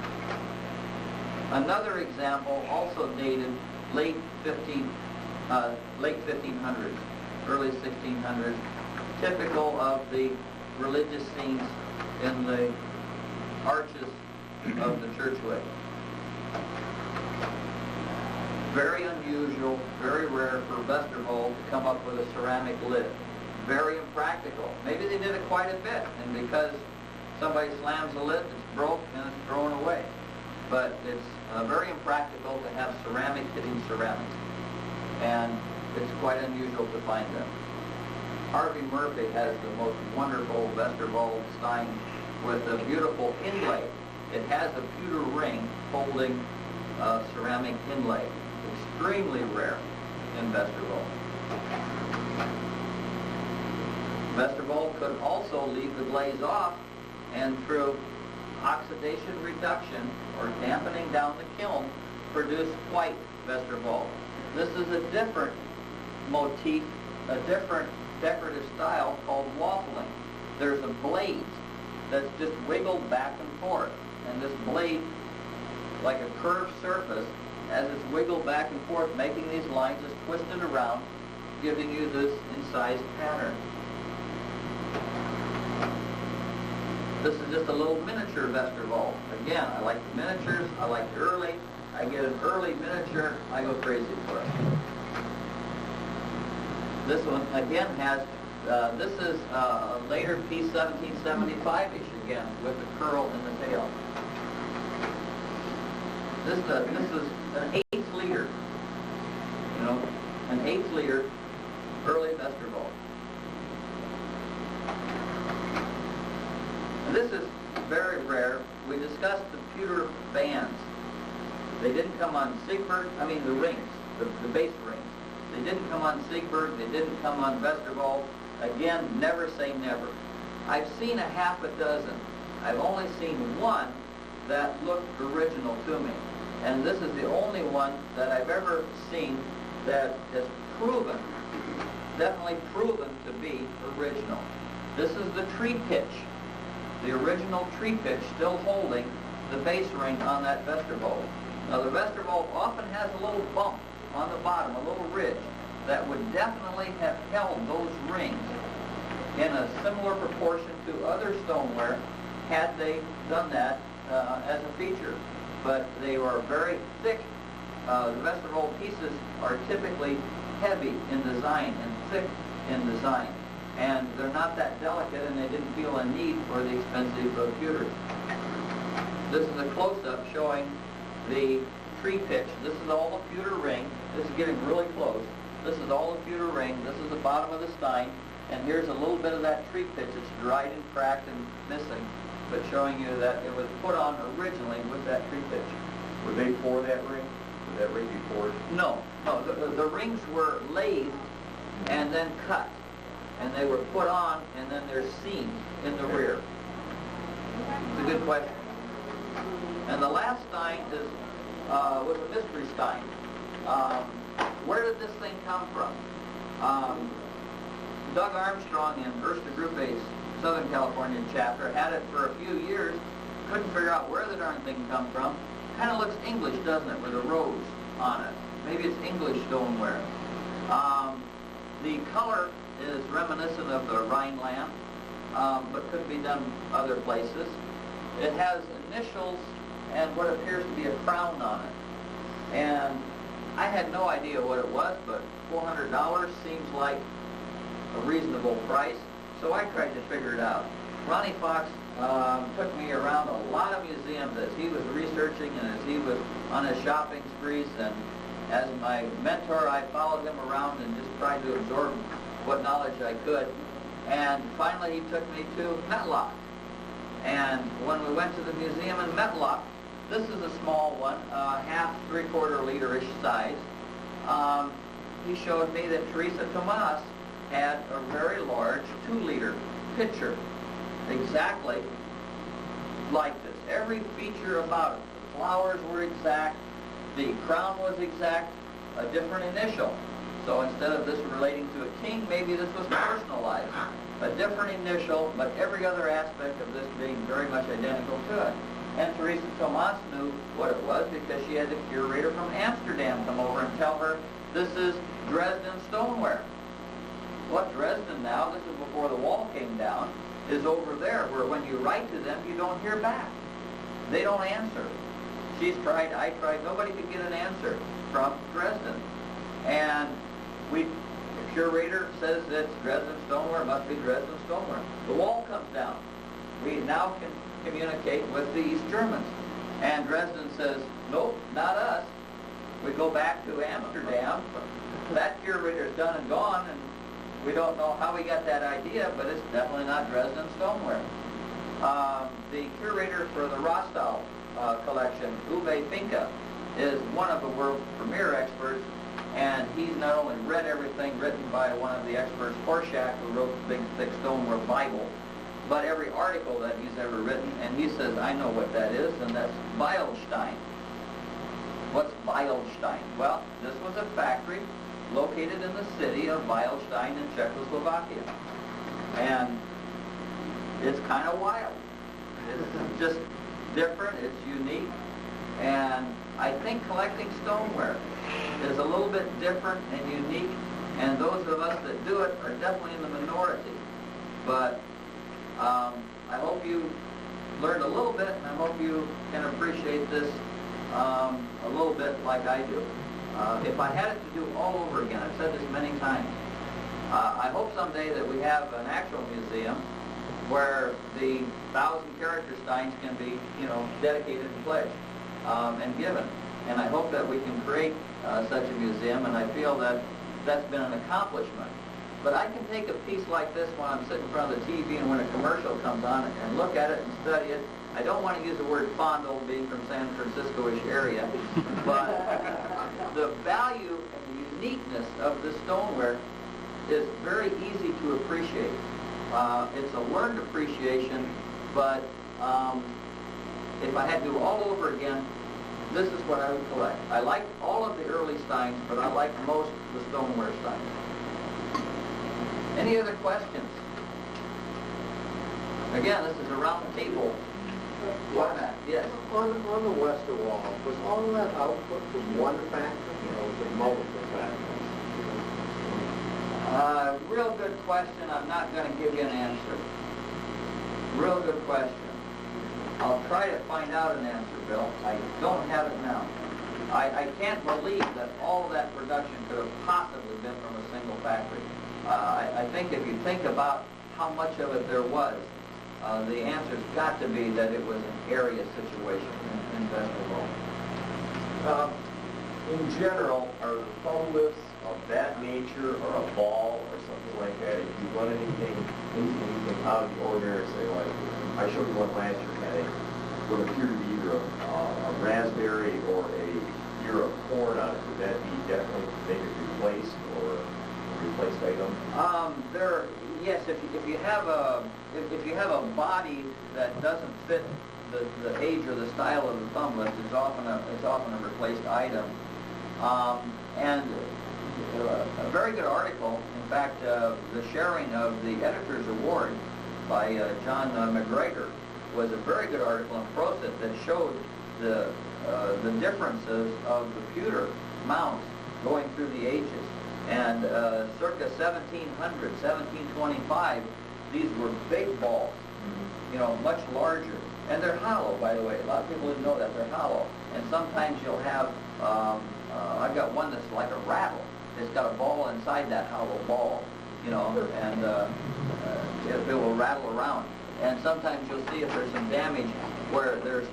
Another example, also dated late 1500s, early 1600s, typical of the religious scenes in the arches of the churchway. Very unusual, very rare for Westerwald to come up with a ceramic lid. Very impractical. Maybe they did it quite a bit, and because somebody slams the lid, it's broke and it's thrown away. But it's very impractical to have ceramic hitting ceramic, and it's quite unusual to find them. Harvey Murphy has the most wonderful Westerwald sign with a beautiful inlay. It has a pewter ring holding ceramic inlay. Extremely rare in Westerwald. Westerwald could also leave the glaze off, and through oxidation reduction or dampening down the kiln, produce white Westerwald. This is a different motif, a different decorative style called waffling. There's a blade that's just wiggled back and forth, and this blade, like a curved surface, as it's wiggled back and forth, making these lines, is twisted around, giving you this incised pattern. This is just a little miniature Westerwald. Again, I like the miniatures, I like the early. I get an early miniature, I go crazy for it. This one, again, has, this is a later piece, 1775-ish again, with the curl in the tail. This is an 1/8 liter, you know, an 1/8 liter early Westerwald. And this is very rare. We discussed the pewter bands. They didn't come on Siegberg, I mean the rings, the base rings. They didn't come on Siegberg, they didn't come on Westerwald. Again, never say never. I've seen a half a dozen. I've only seen one that looked original to me. And this is the only one that I've ever seen that has proven, definitely proven to be original. This is the tree pitch, the original tree pitch still holding the base ring on that Westerwald. Now the Westerwald often has a little bump on the bottom, a little ridge, that would definitely have held those rings in a similar proportion to other stoneware had they done that as a feature. But they are very thick. The Westerwald pieces are typically heavy in design and thick in design. and they're not that delicate, and they didn't feel a need for the expensive pewters. This is a close-up showing the tree pitch. This is all the pewter ring. This is getting really close. This is all the pewter ring. This is the bottom of the stein, and here's a little bit of that tree pitch. It's dried and cracked and missing, but showing you that it was put on originally with that tree pitch. Were they for that ring? Would that ring be poured? No, no, the rings were lathed and then cut, and they were put on, and then they're seamed in the rear. It's a good question. And the last stein is was a mystery stein. Where did this thing come from? Doug Armstrong in Ersta Group A's Southern California chapter had it for a few years, couldn't figure out where the darn thing come from. Kind of looks English, doesn't it, with a rose on it? Maybe it's English stoneware. The color is reminiscent of the Rhineland, but could be done other places. It has initials and what appears to be a crown on it. And I had no idea what it was, but $400 seems like a reasonable price, so I tried to figure it out. Ronnie Fox took me around a lot of museums as he was researching and as he was on his shopping sprees, and as my mentor I followed him around and just tried to absorb what knowledge I could. And finally he took me to Metlock. And when we went to the museum in Metlock, this is a small one, half, 3/4 liter-ish size. He showed me that Teresa Tomas had a very large 2-liter pitcher, exactly like this. Every feature about it. The flowers were exact, the crown was exact, a different initial. So instead of this relating to a king, maybe this was personalized. A different initial, but every other aspect of this being very much identical to it. And Teresa Tomas knew what it was because she had the curator from Amsterdam come over and tell her, this is Dresden stoneware. What Dresden now, this is before the wall came down, is over there, where when you write to them, you don't hear back. They don't answer. She's tried, I tried, nobody could get an answer from Dresden. And the curator says it's Dresden stoneware, it must be Dresden stoneware. The wall comes down. We now can communicate with the East Germans. And Dresden says, nope, not us. We go back to Amsterdam. That curator's done and gone, and we don't know how we got that idea, but it's definitely not Dresden stoneware. The curator for the Rostow collection, Uwe Finke, is one of the world's premier experts, and he's not only read everything written by one of the experts, Horshack, who wrote the big, thick stoneware Bible, but every article that he's ever written, and he says, I know what that is, and that's Beilstein. What's Beilstein? Well, this was a factory located in the city of Beilstein in Czechoslovakia. And it's kind of wild. It's just different, it's unique, and I think collecting stoneware is a little bit different and unique, and those of us that do it are definitely in the minority. But I hope you learned a little bit, and I hope you can appreciate this a little bit like I do. If I had it to do all over again, I've said this many times, I hope someday that we have an actual museum where the 1,000-character steins can be, dedicated and pledged and given. And I hope that we can create such a museum, and I feel that that's been an accomplishment. But I can take a piece like this when I'm sitting in front of the TV and when a commercial comes on and look at it and study it. I don't want to use the word fondle, being from San Francisco-ish area, but the value and the uniqueness of this stoneware is very easy to appreciate. It's a learned appreciation, but if I had to do all over again, this is what I would collect. I like all of the early steins, but I like most the stoneware steins. Any other questions? Again, this is a round table format. Yes. On the western wall, was all of that output from one factory, or was it multiple factories? Real good question. I'm not going to give you an answer. Real good question. I'll try to find out an answer, Bill. I don't have it now. I can't believe that all of that production could have possibly been from a single factory. I think if you think about how much of it there was, the answer's got to be that it was an area situation in Westerwald. In general, are the foam lifts of that nature or a ball or something like that? If you run anything out of the ordinary, say like, I showed you one last year had what appeared to be either a raspberry or a ear of corn on it, would that be definitely make it replaced or a replaced item? Yes, if you have a body that doesn't fit the age or the style of the thumb lift, it's often a replaced item. And a very good article, in fact, the sharing of the Editor's Award by John McGregor was a very good article in Prosit that showed the differences of the pewter mounts going through the ages. And circa 1700, 1725, these were big balls, you know, much larger. And they're hollow, by the way. A lot of people didn't know that. They're hollow. And sometimes you'll have, I've got one that's like a rattle. It's got a ball inside that hollow ball, you know, and it will rattle around. And sometimes you'll see if there's some damage where there's,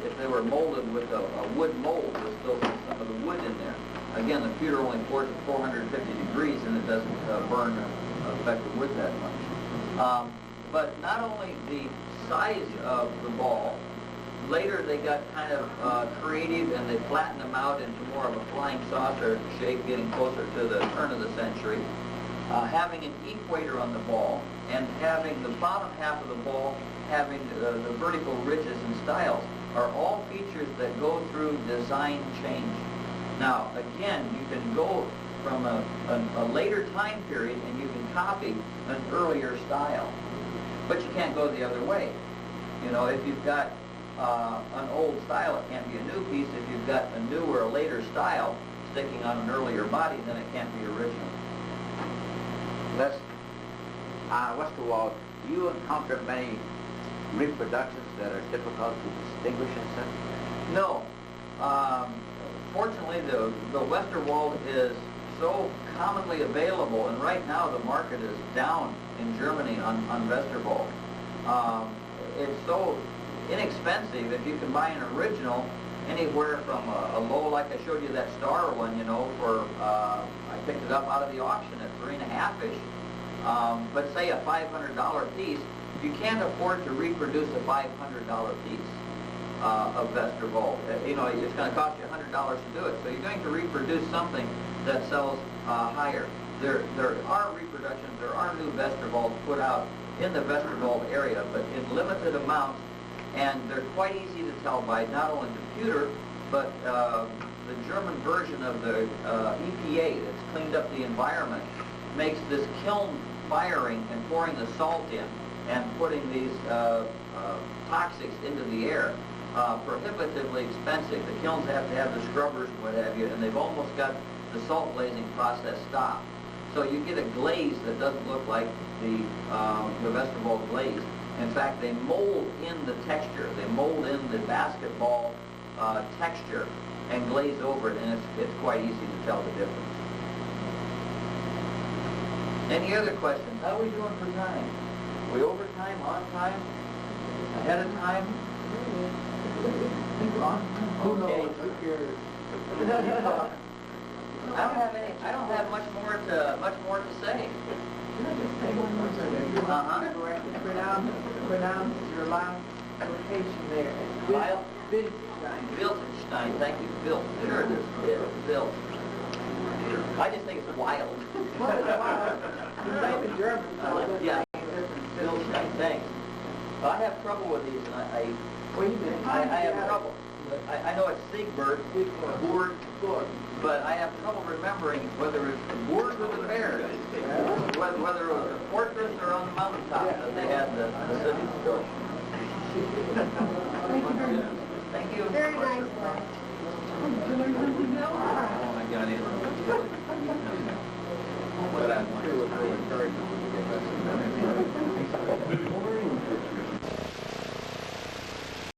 if they were molded with a wood mold, there's still some of the wood in there. Again, the pewter only pours at 450 degrees and it doesn't burn affect the wood that much. But not only the size of the ball, later they got kind of creative and they flattened them out into more of a flying saucer shape, getting closer to the turn of the century. Having an equator on the ball and having the bottom half of the ball having the vertical ridges and stiles are all features that go through design change. Now, again, you can go from a later time period and you can copy an earlier style, but you can't go the other way. You know, if you've got an old style, it can't be a new piece. If you've got a new or a later style sticking on an earlier body, then it can't be original. Les, Westerwald, do you encounter many reproductions that are difficult to distinguish and such? No. Fortunately, the Westerwald is so commonly available, and right now the market is down in Germany on Westerwald. It's so inexpensive. If you can buy an original anywhere from a low, like I showed you that star one, you know, for I picked it up out of the auction at 3.5-ish. But say a $500 piece, you can't afford to reproduce a $500 piece of Westerwald. You know, it's going to cost you $100 to do it. So you're going to reproduce something that sells higher. There are reproductions, there are new Westerwalds put out in the Westerwald area, but in limited amounts, and they're quite easy to tell by not only the pewter, but the German version of the EPA that's cleaned up the environment makes this kiln firing and pouring the salt in and putting these toxics into the air prohibitively expensive. The kilns have to have the scrubbers and what have you, and they've almost got the salt glazing process stopped. So you get a glaze that doesn't look like the Westerwald glaze. In fact, they mold in the texture. They mold in the basketball texture and glaze over it, and it's quite easy to tell the difference. Any other questions? How are we doing for time? Are we over time, on time, ahead of time? Who knows? Who cares? I don't have much more to say. Pronounce your last location there. Wild? Wildenstein. Wildenstein, thank you. Bill. Sure it is. Yeah, Bill. I just think it's wild. Well, it's wild. You say the German, so it doesn't Yeah. make a difference. Wildenstein, thanks. But I have trouble with these, and I have trouble. I know it's Siegbert, Boerd, but I have trouble remembering whether it's the Boerd or the Bear, whether it was a fortress or on the mountaintop that they had the city built. Thank you. Very nice, Les. Oh my God, it's